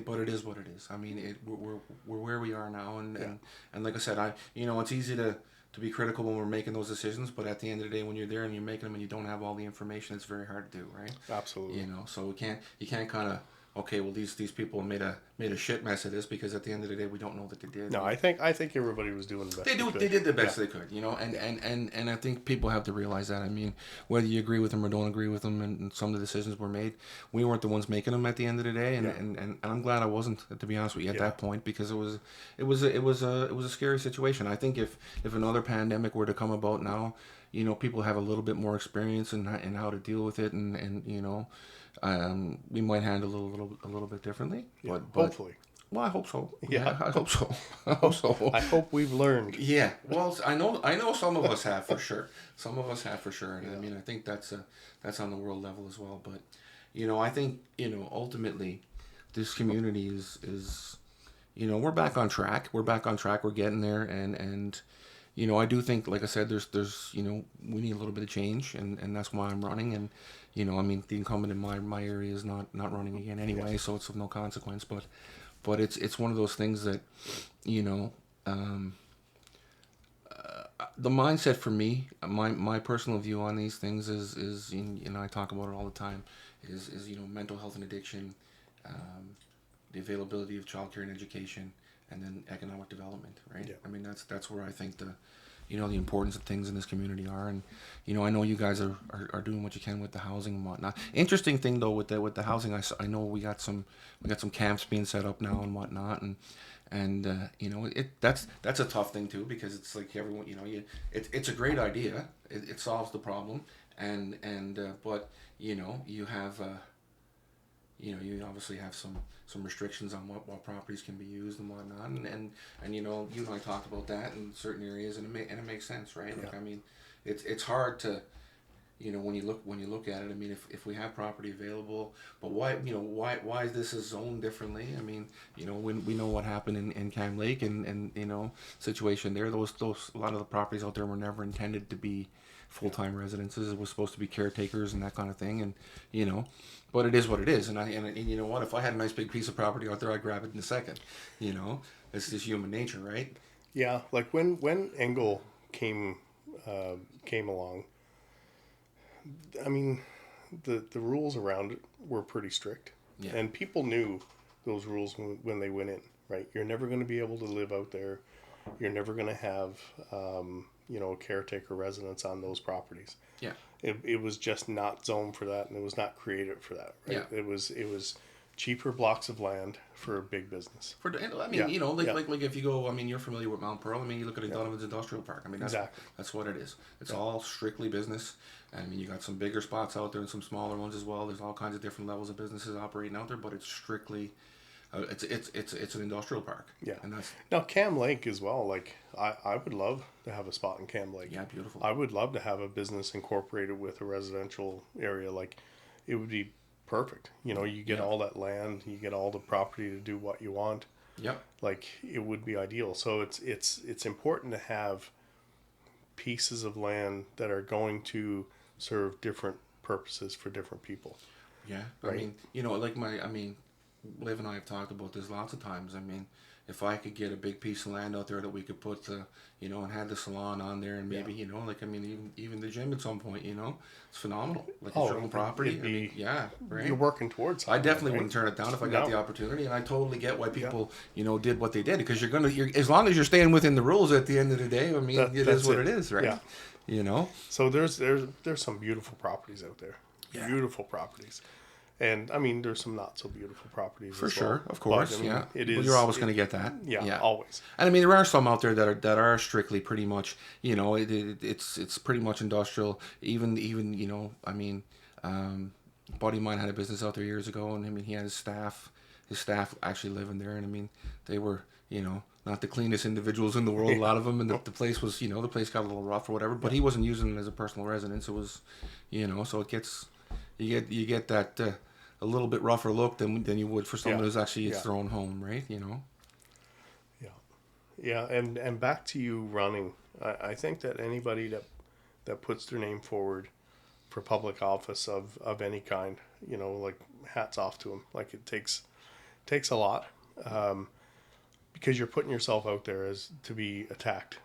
but it is what it is. I mean, we're where we are now. And like I said, it's easy to be critical when we're making those decisions, but at the end of the day, when you're there and you're making them and you don't have all the information, it's very hard to do, right? Absolutely. So you can't kind of okay, well these people made a shit mess of this, because at the end of the day we don't know that they did. No, I think everybody was doing the best. They did the best they could, you know, and I think people have to realize that. I mean, whether you agree with them or don't agree with them, and some of the decisions were made, we weren't the ones making them at the end of the day, and I'm glad I wasn't, to be honest with you, at that point, because it was a scary situation. I think if another pandemic were to come about now, you know, people have a little bit more experience in how to deal with it, and you know, we might handle it a little bit differently. Yeah, but hopefully. Well, I hope so. Yeah, I hope so. I hope so. I hope we've learned. Yeah. Well, I know some of us have, for sure. Some of us have, for sure. And I mean, I think that's on the world level as well. But, you know, I think, you know, ultimately, this community is, you know, we're back on track. We're getting there, and you know, I do think, like I said, there's you know, we need a little bit of change, and that's why I'm running. And, you know, I mean, the incumbent in my area is not running again anyway, so it's of no consequence. But it's one of those things that, you know, the mindset for me, my personal view on these things is you know, I talk about it all the time, is you know, mental health and addiction, the availability of childcare and education, and then economic development, right? Yeah. I mean, that's where I think the importance of things in this community are. And, you know, I know you guys are doing what you can with the housing and whatnot. Interesting thing though, with the housing, I know we got some camps being set up now and whatnot, and you know, that's a tough thing too, because it's like everyone, you know, it's a great idea. It solves the problem, and but you know, you have you know, you obviously have some restrictions on what properties can be used and whatnot, and you know, you and I talked about that in certain areas, and it makes sense, right? Yeah. Like, I mean, it's hard to, you know, when you look at it. I mean, if we have property available, but why is this zoned differently? I mean, you know, when we know what happened in Cam Lake and you know, situation there, those a lot of the properties out there were never intended to be full-time residences. It was supposed to be caretakers and that kind of thing, and you know, but it is what it is. And you know what, if I had a nice big piece of property out there, I'd grab it in a second. You know, it's just human nature, right? Yeah, like when Engel came along, I mean, the rules around it were pretty strict, and people knew those rules when they went in. Right, you're never going to be able to live out there. You're never going to have you know, a caretaker residence on those properties. Yeah. It was just not zoned for that, and it was not created for that. Right? Yeah. It was cheaper blocks of land for a big business. I mean, you know, like if you go, I mean, you're familiar with Mount Pearl. I mean, you look at Donovan's Industrial Park. I mean, that's what it is. It's all strictly business. I mean, you got some bigger spots out there and some smaller ones as well. There's all kinds of different levels of businesses operating out there, but it's strictly. It's an industrial park. Yeah. And that's now Cam Lake as well. Like I would love to have a spot in Cam Lake. Yeah, beautiful. I would love to have a business incorporated with a residential area. Like, it would be perfect. You know, you get all that land, you get all the property to do what you want. Yep. Like, it would be ideal. So it's important to have pieces of land that are going to serve different purposes for different people. Yeah. Right? I mean, you know, like Liv and I have talked about this lots of times. I mean, if I could get a big piece of land out there that we could put you know, and have the salon on there, and maybe, you know, like, I mean, even the gym at some point, you know, it's phenomenal. Like, it's your own property. I mean, yeah, right. You're working towards something. I definitely wouldn't turn it down if I got the opportunity, and I totally get why people, you know, did what they did, because you're as long as you're staying within the rules at the end of the day. I mean, it is what it is, right? Yeah. You know. So there's some beautiful properties out there. Yeah. Beautiful properties. And I mean, there's some not so beautiful properties for sure, of course. But, I mean, it is. You're always going to get that. Yeah, always. And I mean, there are some out there that are strictly pretty much, you know, it's pretty much industrial. Even you know, I mean, a buddy of mine had a business out there years ago, and I mean, he had his staff actually living there, and I mean, they were, you know, not the cleanest individuals in the world, a lot of them, and the place was, you know, the place got a little rough or whatever, but he wasn't using it as a personal residence. It was, you know, so it gets, you get that. A little bit rougher look than you would for someone who's actually it's their own home, right? You know. Yeah, and back to you running. I think that anybody that puts their name forward for public office of any kind, you know, like, hats off to them. Like, it takes a lot, because you're putting yourself out there as to be attacked.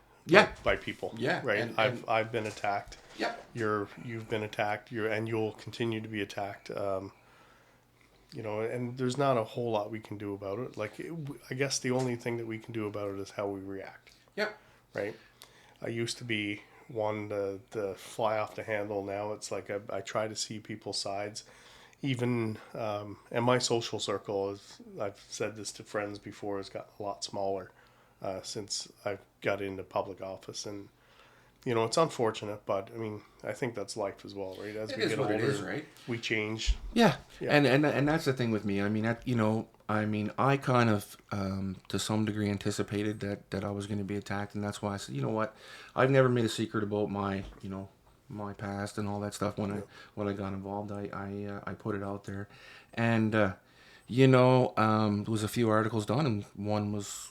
By people. Yeah. Right. And I've been attacked. Yeah. You've been attacked. And you'll continue to be attacked. you know, and there's not a whole lot we can do about it. Like, I guess the only thing that we can do about it is how we react. Yeah. Right? I used to be one to fly off the handle. Now it's like I try to see people's sides. Even, and my social circle, is, I've said this to friends before, has gotten a lot smaller since I've got into public office. And, you know, it's unfortunate, but I mean, I think that's life as well, right? As It we is get what older, it is, right? we change. Yeah. Yeah. And that's the thing with me. I mean, I kind of, to some degree, anticipated that I was going to be attacked, and that's why I said, you know what, I've never made a secret about my, my past and all that stuff. When I got involved, I put it out there, and there was a few articles done, and one was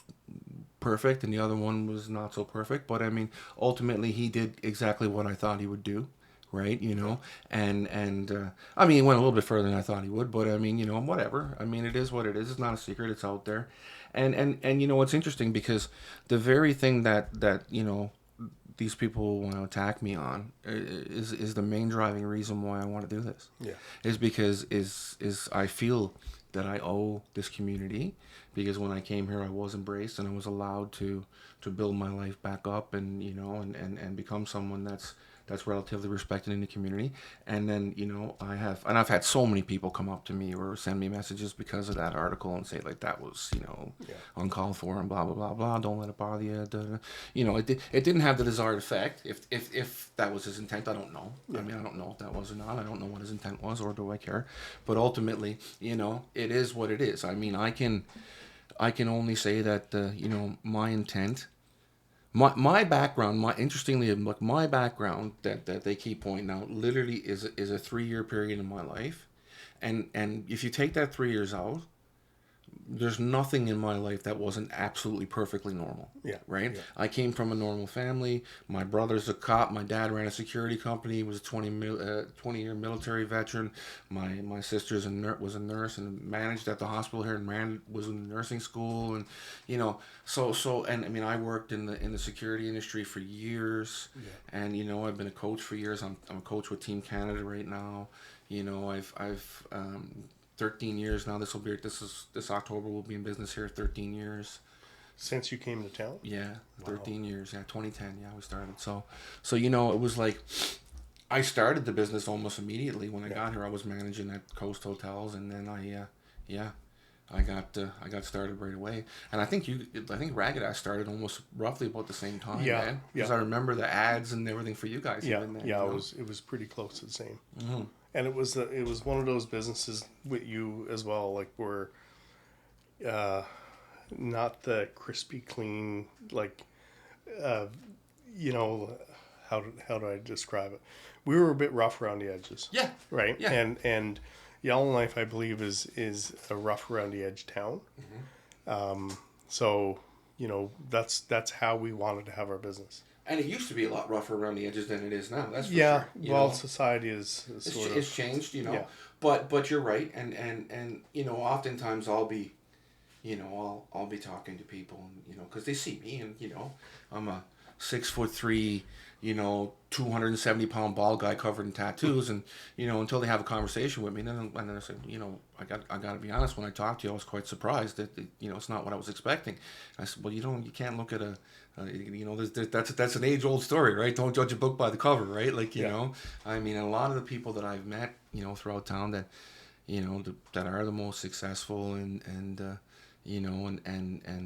perfect, and the other one was not so perfect. But I mean, ultimately, he did exactly what I thought he would do. Right, and I mean, he went a little bit further than I thought he would, but I mean, whatever. I mean, it is what it is. It's not a secret. It's out there, and it's interesting because the very thing that these people want to attack me on is the main driving reason why I want to do this. Yeah, is because is I feel that I owe this community, because when I came here I was embraced and I was allowed to build my life back up and and become someone that's relatively respected in the community. And then, I've had so many people come up to me or send me messages because of that article and say, like, that was, uncalled for and blah, blah, blah, blah. Don't let it bother you. It didn't have the desired effect. If that was his intent, I don't know. Yeah. I mean, I don't know if that was or not. I don't know what his intent was, or do I care? But ultimately, it is what it is. I mean, I can only say that, my intent... My background, my background that they keep pointing out literally is a 3-year period in my life, and if you take that 3 years out, there's nothing in my life that wasn't absolutely perfectly normal. Yeah. Right? Yeah. I came from a normal family. My brother's a cop. My dad ran a security company. He was a 20-year military veteran. My sister's was a nurse and managed at the hospital here and was in nursing school. And, and I mean, I worked in the security industry for years. Yeah. And, I've been a coach for years. I'm a coach with Team Canada right now. I've 13 years now. This October we'll be in business here. 13 years since you came to town. Yeah, 13 years. Yeah, 2010. Yeah, we started. So it was like I started the business almost immediately when I got here. I was managing at Coast Hotels, and then I got started right away. And I think Ragged Ass started almost roughly about the same time. Yeah, because I remember the ads and everything for you guys. Yeah, it was pretty close to the same. Mm-hmm. And it was one of those businesses with you as well, like we're not the crispy clean, like how do I describe it? We were a bit rough around the edges. Yeah. Right. Yeah. And Yellowknife, I believe, is a rough around the edge town. Mm-hmm. So that's how we wanted to have our business. And it used to be a lot rougher around the edges than it is now. That's for sure. Well, society is it's changed, Yeah. But you're right, and oftentimes I'll be talking to people, and because they see me, and I'm a 6'3", 270-pound bald guy covered in tattoos, and until they have a conversation with me, and then I said, I got to be honest. When I talked to you, I was quite surprised that it's not what I was expecting. I said, well, you can't look at a that's an age-old story, right? Don't judge a book by the cover, right? Like I mean, a lot of the people that I've met, throughout town that that are the most successful and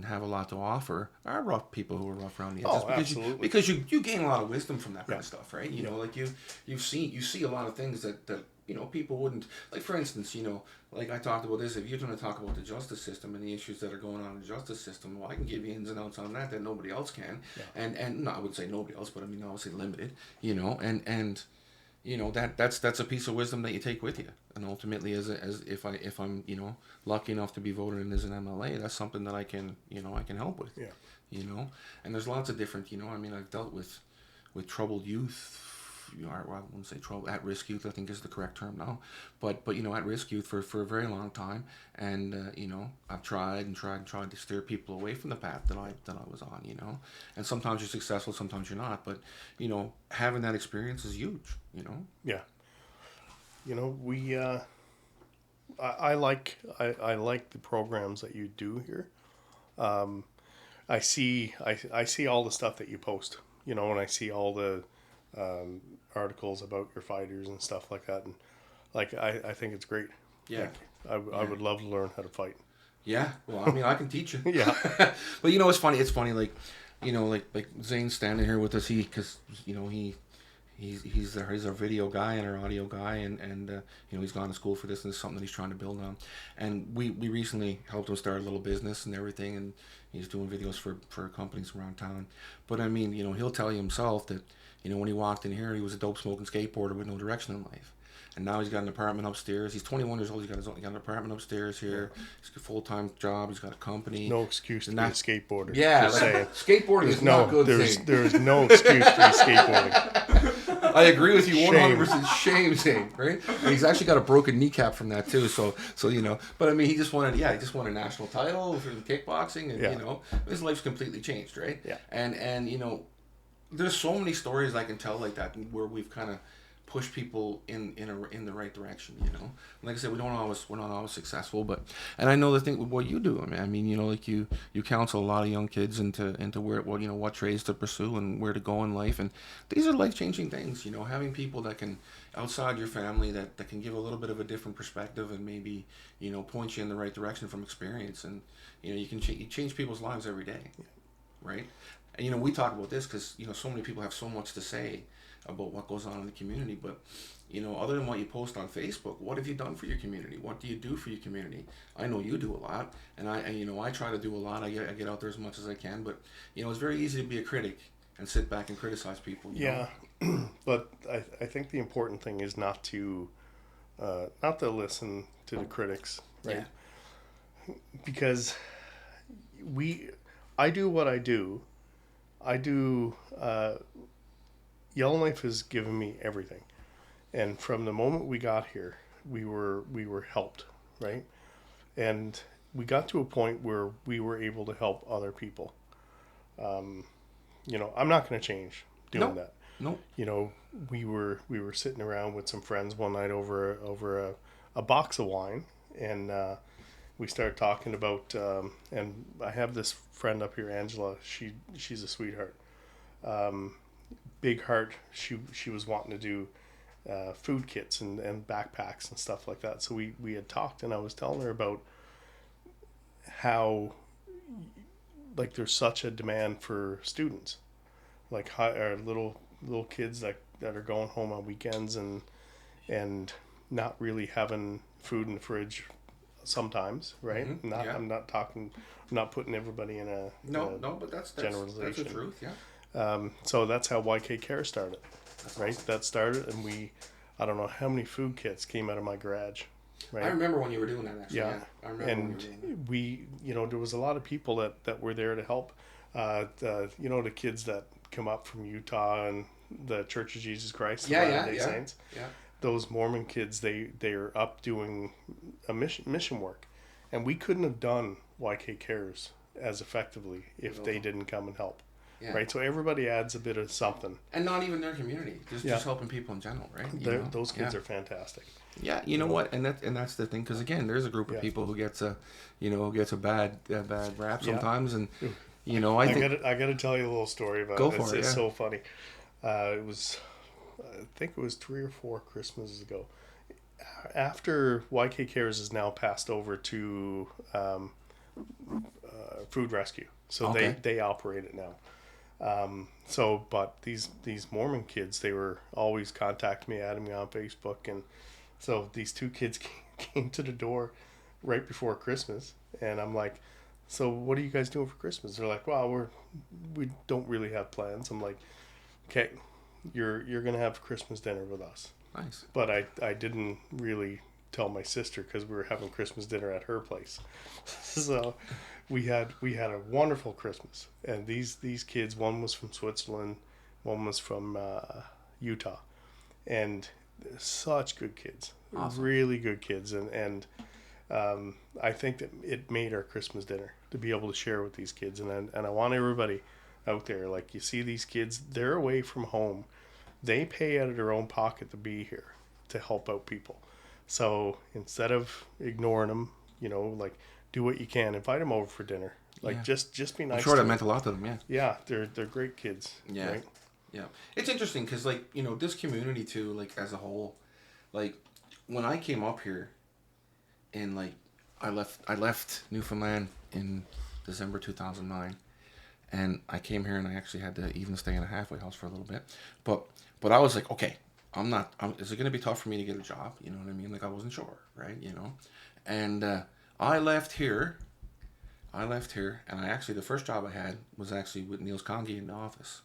have a lot to offer are rough people who are rough around the edges. Absolutely. Because you gain a lot of wisdom from that kind of stuff, right? Like you see a lot of things that people wouldn't, like, for instance, like I talked about this, if you're going to talk about the justice system and the issues that are going on in the justice system, well, I can give you ins and outs on that nobody else can. Yeah. And no, I wouldn't say nobody else, but I mean, obviously limited, and that's a piece of wisdom that you take with you, and ultimately, as if I'm lucky enough to be voted in as an MLA, that's something that I can help with. Yeah. And there's lots of different. I mean, I've dealt with troubled youth. I wouldn't say trouble, at-risk youth, I think is the correct term now, but at-risk youth for a very long time, and I've tried to steer people away from the path that I was on, and sometimes you're successful, sometimes you're not, but having that experience is huge. Yeah. We I like the programs that you do here. I see all the stuff that you post, and I see all the articles about your fighters and stuff like that, and like I think it's great. Yeah. I would love to learn how to fight. Yeah, well, I mean, I can teach you. Yeah. But it's funny. It's funny, like, like Zane's standing here with us. Because he's our video guy and our audio guy, and he's gone to school for this, and it's something that he's trying to build on. And we recently helped him start a little business and everything, and he's doing videos for companies around town. But I mean, he'll tell you himself that when he walked in here, he was a dope smoking skateboarder with no direction in life. And now he's got an apartment upstairs. He's 21 years old. He got an apartment upstairs here. He's got a full-time job. He's got a company. No excuse to be a skateboarder. Yeah, skateboarding is not good. There's no excuse to be skateboarding. I agree with you 100%. Shame, Zane, right? And he's actually got a broken kneecap from that too. So But I mean, he just won a national title for kickboxing, and his life's completely changed, right? Yeah. And there's so many stories I can tell like that where we've kind of push people in the right direction. Like I said, we're not always successful, and I know the thing with what you do. I mean, like you counsel a lot of young kids into where what trades to pursue and where to go in life, and these are life-changing things. Having people that can outside your family that can give a little bit of a different perspective and maybe point you in the right direction from experience, and you can change people's lives every day, right? And we talk about this because so many people have so much to say about what goes on in the community, but other than what you post on Facebook, what have you done for your community? What do you do for your community? I know you do a lot, and I try to do a lot. I get out there as much as I can, but it's very easy to be a critic and sit back and criticize people. Yeah, but I think the important thing is not to listen to the critics, right? Yeah. Because I do what I do. Yellowknife has given me everything, and from the moment we got here, we were helped, right? And we got to a point where we were able to help other people. I'm not going to change doing that. No. We were sitting around with some friends one night over a box of wine, and we started talking about. And I have this friend up here, Angela. She's a sweetheart. Big heart. She was wanting to do food kits and backpacks and stuff like that. So we had talked, and I was telling her about how like there's such a demand for students, like our little kids that are going home on weekends and not really having food in the fridge sometimes, right? Mm-hmm. I'm not putting everybody in a but that's generalization. That's the truth, yeah. So that's how YK Care started, right? Awesome. That started, and I don't know how many food kits came out of my garage, right? I remember when you were doing that, actually. Yeah. I remember and we, there was a lot of people that were there to help. The kids that come up from Utah and the Church of Jesus Christ, Latter-day Saints. Yeah. Those Mormon kids, they're up doing a mission work, and we couldn't have done YK Cares as effectively if they didn't come and help. Yeah. Right, so everybody adds a bit of something, and not even their community, just helping people in general, right? Those kids are fantastic. Yeah, you know what, and that's the thing, because again, there's a group of people who gets a bad rap sometimes, and I got to tell you a little story about it. It's so funny. It was, I think it was 3 or 4 Christmases ago. After YK Cares is now passed over to Food Rescue, so they operate it now. But these Mormon kids, they were always contacting me, adding me on Facebook, and so these 2 kids came to the door right before Christmas, and I'm like, so what are you guys doing for Christmas? They're like, well, we don't really have plans. I'm like, okay, you're gonna have Christmas dinner with us. Nice. But I didn't really tell my sister because we were having Christmas dinner at her place. So we had a wonderful Christmas, and these kids, one was from Switzerland, one was from Utah, and such good kids. Awesome. Really good kids, and I think that it made our Christmas dinner to be able to share with these kids, and I want everybody out there, like, you see these kids, they're away from home, they pay out of their own pocket to be here to help out people. So instead of ignoring them, like do what you can, invite them over for dinner. Like just be nice. I'm sure that meant a lot to them. Yeah. Yeah, they're great kids. Yeah. Right? Yeah. It's interesting because this community too, like as a whole, like when I came up here, and like I left Newfoundland in December 2009, and I came here and I actually had to even stay in a halfway house for a little bit, but I was like, okay, is it going to be tough for me to get a job? You know what I mean? Like I wasn't sure, right? And I left here, and I actually, the first job I had was actually with Niels Congi in the office,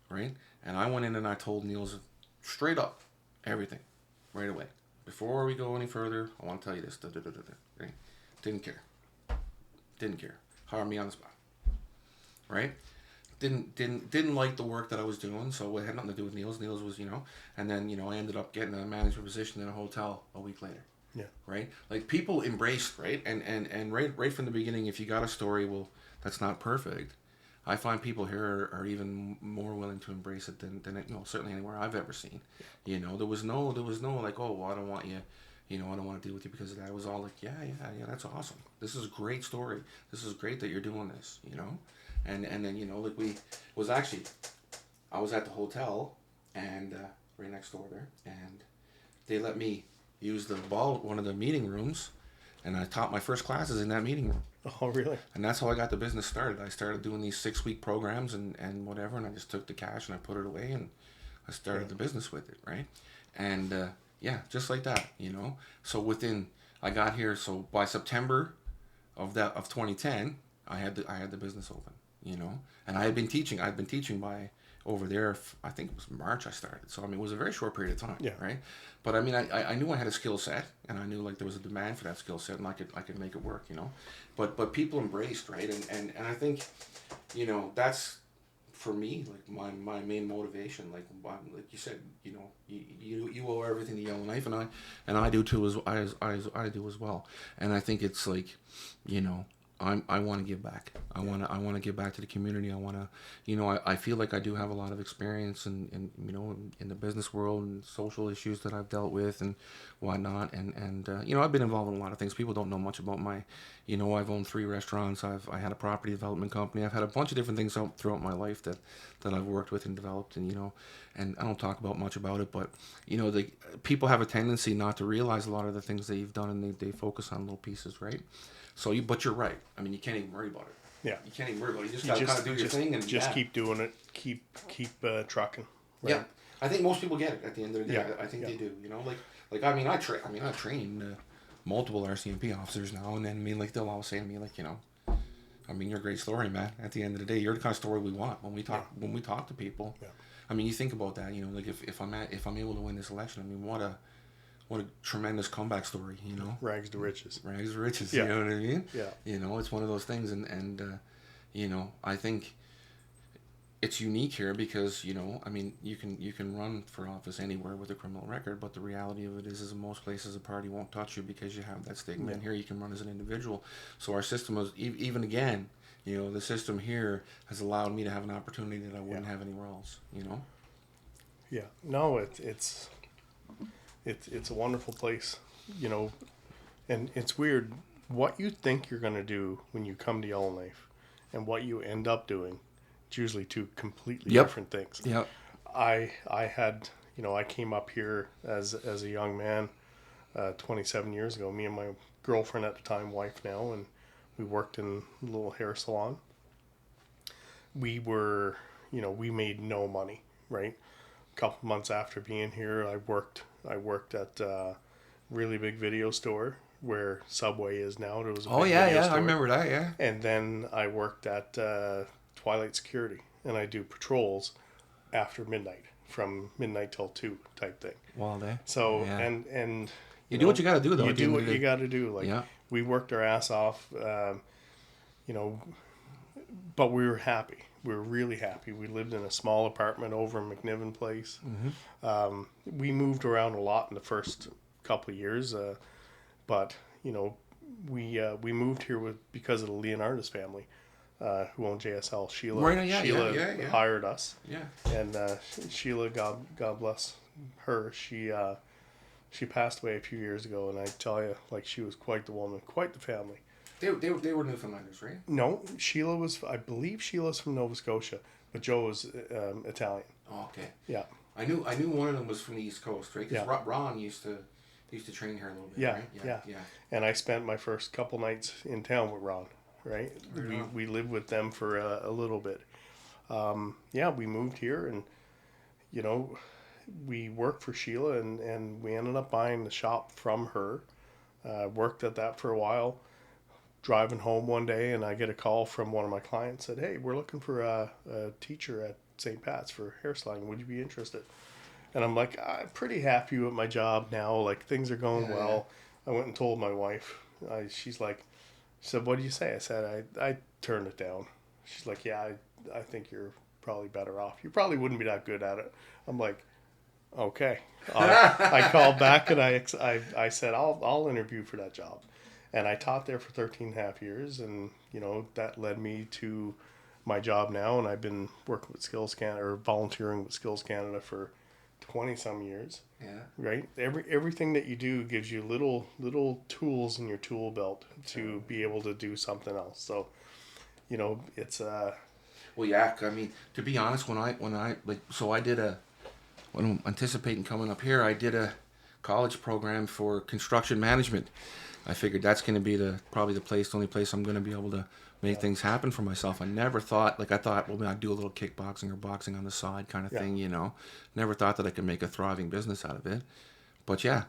right? And I went in and I told Niels straight up everything right away. Before we go any further, I want to tell you this. Right? Didn't care. Hired me on the spot. Right? Didn't like the work that I was doing, so it had nothing to do with Niels. Niels was, and then, I ended up getting a management position in a hotel a week later. Yeah. Right? Like people embraced, right? And right from the beginning, if you got a story, well, that's not perfect. I find people here are even more willing to embrace it than certainly anywhere I've ever seen. There was no like, oh, well, I don't want you, I don't want to deal with you because of that. It was all like, yeah, that's awesome. This is a great story. This is great that you're doing this, and then like I was at the hotel and right next door there, and they let me use one of the meeting rooms, and I taught my first classes in that meeting room. Oh, really? And that's how I got the business started. I started doing these 6-week programs and whatever, and I just took the cash and I put it away and I started the business with it, right? And just like that, So I got here. So by September of 2010, I had the business open, And I had been teaching. I'd been teaching by over there. I think it was March I started. So it was a very short period of time, right? But I knew I had a skill set, and I knew like there was a demand for that skill set, and I could make it work, But people embraced, right? And I think, that's for me like my main motivation. Like you said, you owe everything to Yellowknife, and I do too as I do as well. And I think it's like, I want to give back. I want to give back to the community. I want to, I feel like I do have a lot of experience in the business world and social issues that I've dealt with and whatnot. And I've been involved in a lot of things. People don't know much about my, I've owned 3 restaurants. I had a property development company. I've had a bunch of different things throughout my life that I've worked with and developed. And, and I don't talk about much about it, but, the people have a tendency not to realize a lot of the things that you've done, and they focus on little pieces, right? So but you're right. You can't even worry about it. Yeah. You can't even worry about it. You just gotta kind of do your thing and just keep doing it. Keep trucking. Right? Yeah. I think most people get it at the end of the day. Yeah. I think they do. I train multiple RCMP officers now, and then they'll always say to me you're a great story, man. At the end of the day, you're the kind of story we want when we talk to people. Yeah. You think about that. If I'm able to win this election, what a tremendous comeback story, Rags to riches. Rags to riches, yeah. You know what I mean? Yeah. It's one of those things, and I think it's unique here because, you can run for office anywhere with a criminal record, but the reality of it is in most places a party won't touch you because you have that stigma, and here you can run as an individual. So our system was, even again, the system here has allowed me to have an opportunity that I wouldn't have anywhere else, Yeah. No, it's a wonderful place, and it's weird what you think you're going to do when you come to Yellowknife and what you end up doing. It's usually 2 completely different things. Yep. I had, I came up here as a young man 27 years ago, me and my girlfriend at the time, wife now, and we worked in a little hair salon. We were, we made no money, right? A couple months after being here, I worked at a really big video store where Subway is now. There was a big video store. I remember that, yeah. And then I worked at Twilight Security, and I do patrols after midnight, from midnight till 2 type thing. Wild day. So, and you do what you got to do, though. You do what you got to do. We worked our ass off, but we were happy. We were really happy. We lived in a small apartment over in McNiven Place. Mm-hmm. We moved around a lot in the first couple of years, but we moved here because of the Leonardis family, who owned JSL. Sheila hired us. Yeah. And Sheila, God bless her, she She passed away a few years ago, and I tell you, like, she was quite the woman, quite the family. They were Newfoundlanders, right? No, Sheila was, I believe Sheila's from Nova Scotia, but Joe was Italian. Oh, okay. Yeah. I knew one of them was from the East Coast, right? Because Yeah. Ron used to train her a little bit, Yeah, right? yeah. And I spent my first couple nights in town with Ron, right? We lived with them for a little bit. We moved here, and, you know, we worked for Sheila, and we ended up buying the shop from her. Worked at that for a while. Driving home one day, and I get a call from one of my clients, said, "Hey, we're looking for a teacher at St. Pat's for hair sliding. Would you be interested?" And I'm like, I'm pretty happy with my job now. Like, things are going well. I went and told my wife. She said, "What do you say?" I said, I turned it down. She's like, "Yeah, I think you're probably better off. You probably wouldn't be that good at it." I'm like, "Okay." I called back, and I said, I'll interview for that job. And I taught there for 13 and a half years, and, you know, that led me to my job now, and I've been working with Skills Canada, or volunteering with Skills Canada for 20 some years. Yeah. Right? Everything that you do gives you little tools in your tool belt to be able to do something else. So, you know, it's Well, yeah, I mean, to be honest, when I'm anticipating coming up here, I did a college program for construction management. I figured that's going to be the only place I'm going to be able to make things happen for myself. I never thought, I thought, well, I'd do a little kickboxing or boxing on the side kind of thing, you know. Never thought that I could make a thriving business out of it. But I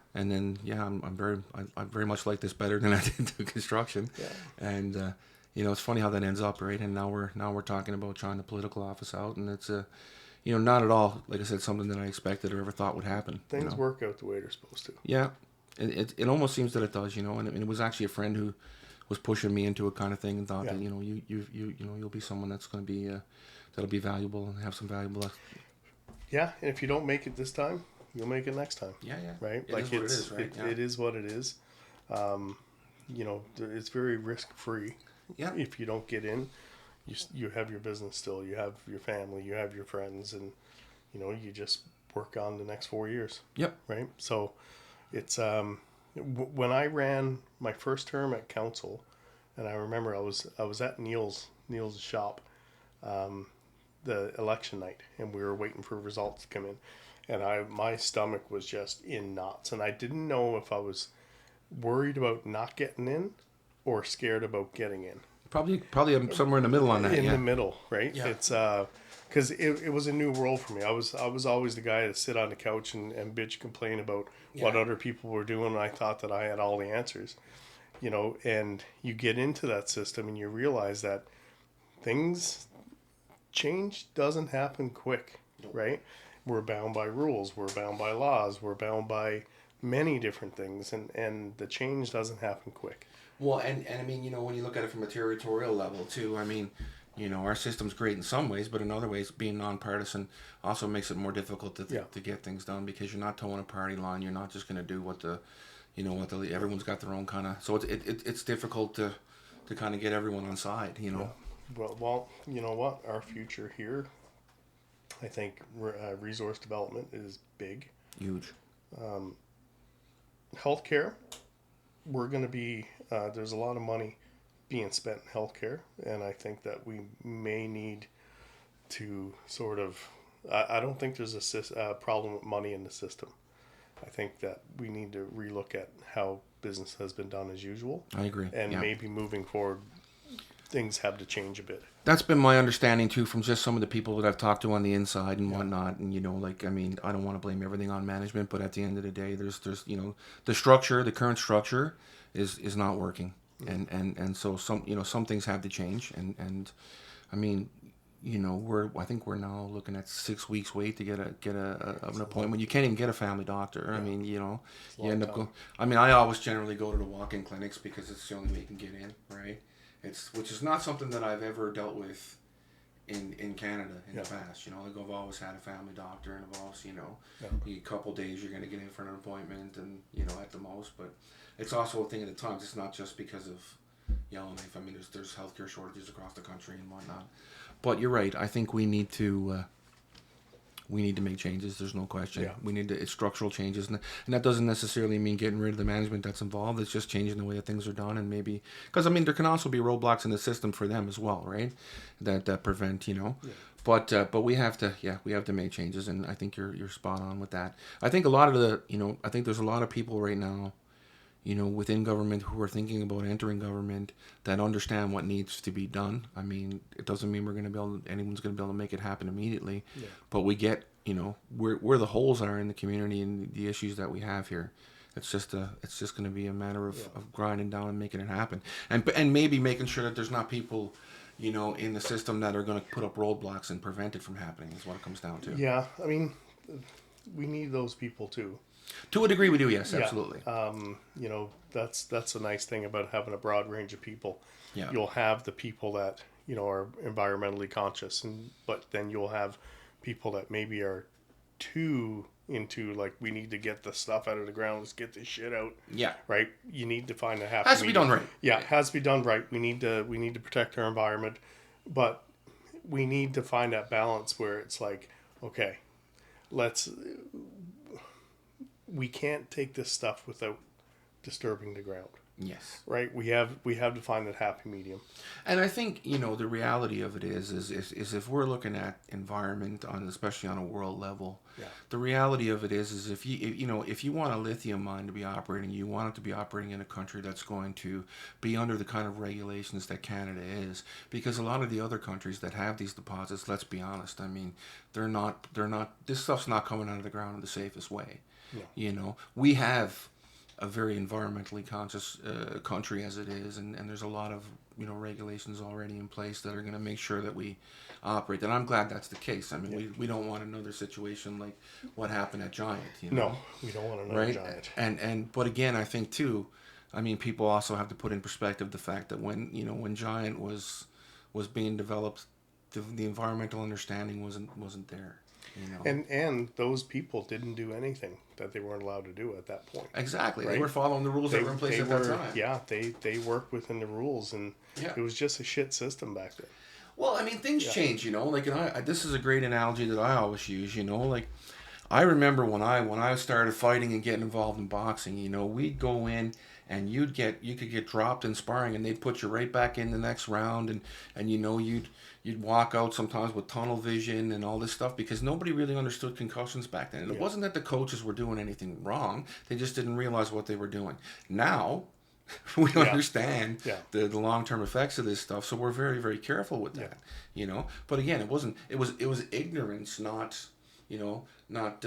very much like this better than I did do construction. Yeah. And you know, it's funny how that ends up, right? And now we're talking about trying the political office out, and it's you know, not at all, like I said, something that I expected or ever thought would happen. Things work out the way they're supposed to. Yeah. It almost seems that it does, you know, and it was actually a friend who was pushing me into it kind of thing, and thought that, you know, you'll be someone that's going to be that'll be valuable and have some valuable. Yeah, and if you don't make it this time, you'll make it next time. Yeah. Right? It is what it is. You know, it's very risk free. Yeah. If you don't get in, you have your business still, you have your family, you have your friends, and, you know, you just work on the next 4 years. Yep. Right? So it's when I ran my first term at council, and I remember I was at Neil's shop the election night, and we were waiting for results to come in, and my stomach was just in knots, and I didn't know if I was worried about not getting in or scared about getting in. Probably somewhere in the middle on that. In the middle, right? Yeah. It's because it was a new world for me. I was always the guy to sit on the couch and bitch, complain about what other people were doing, and I thought that I had all the answers, you know. And you get into that system, and you realize that change doesn't happen quick, right? We're bound by rules, we're bound by laws, we're bound by many different things, and the change doesn't happen quick. Well, and I mean, you know, when you look at it from a territorial level too, I mean, you know, our system's great in some ways, but in other ways, being nonpartisan also makes it more difficult to get things done, because you're not towing a party line. You're not just going to do everyone's got their own kind of. So it's difficult to kind of get everyone on side, you know. Yeah. Well, you know what? Our future here, I think, resource development is big. Huge. Healthcare, we're going to be. There's a lot of money being spent in healthcare, and I think that we may need to sort of. I don't think there's a problem with money in the system. I think that we need to relook at how business has been done as usual. I agree. And maybe moving forward, things have to change a bit. That's been my understanding too, from just some of the people that I've talked to on the inside and whatnot. And, you know, like, I mean, I don't want to blame everything on management, but at the end of the day, there's you know, the current structure is not working. And so some things have to change. And I mean, you know, I think we're now looking at 6 weeks wait to get an appointment. You can't even get a family doctor. Yeah. I mean, you know, you end up going. I mean, I always generally go to the walk-in clinics because it's the only way you can get in, right? Which is not something that I've ever dealt with in Canada in the past. You know, like, I've always had a family doctor, and I've always, you know, a couple days you're going to get in for an appointment, and, you know, at the most. But it's also a thing of the times. It's not just because of Yellowknife. I mean, there's healthcare shortages across the country and whatnot. But you're right. I think we need to we need to make changes. There's no question. Yeah. We need to, it's structural changes, and that doesn't necessarily mean getting rid of the management that's involved. It's just changing the way that things are done, and maybe because I mean there can also be roadblocks in the system for them as well, right? That prevent, you know. Yeah. But we have to make changes, and I think you're spot on with that. I think a lot of the, you know, I think there's a lot of people right now, you know, within government who are thinking about entering government that understand what needs to be done. I mean, it doesn't mean anyone's going to be able to make it happen immediately, but we get, you know, where the holes are in the community and the issues that we have here. It's just going to be a matter of grinding down and making it happen, and maybe making sure that there's not people, you know, in the system that are going to put up roadblocks and prevent it from happening. Is what it comes down to. Yeah, I mean, we need those people too. To a degree, we do. Yes, absolutely. You know, that's a nice thing about having a broad range of people. Yeah. You'll have the people that, you know, are environmentally conscious, but then you'll have people that maybe are too into, like, we need to get the stuff out of the ground. Let's get this shit out. Yeah. Right. You need to find a happy. Has to be done right. Yeah, it has to be done right. We need to protect our environment, but we need to find that balance where it's like, okay, we can't take this stuff without disturbing the ground. Yes. Right? We have to find that happy medium. And I think, you know, the reality of it is if we're looking at environment especially on a world level, the reality of it is if you want a lithium mine to be operating, you want it to be operating in a country that's going to be under the kind of regulations that Canada is, because a lot of the other countries that have these deposits, let's be honest, I mean, they're not this stuff's not coming out of the ground in the safest way. No. You know, we have a very environmentally conscious country as it is, and there's a lot of, you know, regulations already in place that are going to make sure that we operate. And I'm glad that's the case. I mean, we don't want another situation like what happened at Giant. You know? No, we don't want another Giant. And but again, I think too, I mean, people also have to put in perspective the fact that when Giant was being developed, the environmental understanding wasn't there. You know? And those people didn't do anything that they weren't allowed to do at that point. Exactly. Right? They were following the rules that were in place at that time. Yeah, they worked within the rules, and it was just a shit system back then. Well, I mean, things change, you know. Like, and this is a great analogy that I always use, you know. Like, I remember when I started fighting and getting involved in boxing, you know, we'd go in and you could get dropped in sparring, and they'd put you right back in the next round, and you know, you'd walk out sometimes with tunnel vision and all this stuff, because nobody really understood concussions back then. And it wasn't that the coaches were doing anything wrong, they just didn't realize what they were doing. Now we understand the long-term effects of this stuff, so we're very, very careful with that. You know, but again, it was ignorance, not, you know, not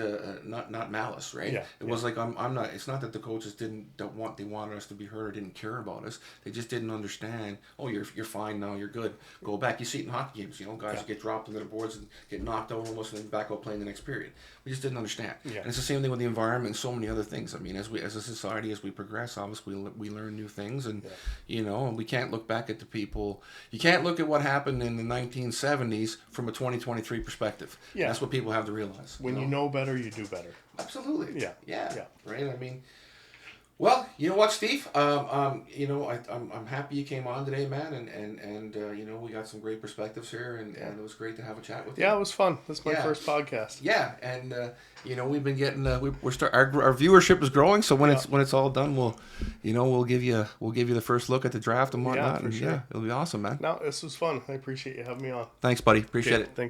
malice, right? It was like I'm not. It's not that the coaches they wanted us to be hurt or didn't care about us. They just didn't understand. Oh, you're fine now. You're good. Go back. You see it in hockey games. You know, guys get dropped into the boards and get knocked out almost, and then back out playing the next period. We just didn't understand. And it's the same thing with the environment and so many other things. I mean, as a society, as we progress, obviously we learn new things, and you know, and we can't look back at the people. You can't look at what happened in the 1970s from a 2023 perspective. Yeah, that's what people have to realize. When you know better, you do better. Absolutely. Yeah. Right. I mean, well, you know what, Steve? You know, I'm happy you came on today, man, and you know, we got some great perspectives here, and it was great to have a chat with you. Yeah, it was fun. This is my first podcast. Yeah, and you know, we've been getting our viewership is growing, so when it's all done, we'll give you the first look at the draft and whatnot. Yeah, for sure. It'll be awesome, man. No, this was fun. I appreciate you having me on. Thanks, buddy. Appreciate it. Thanks.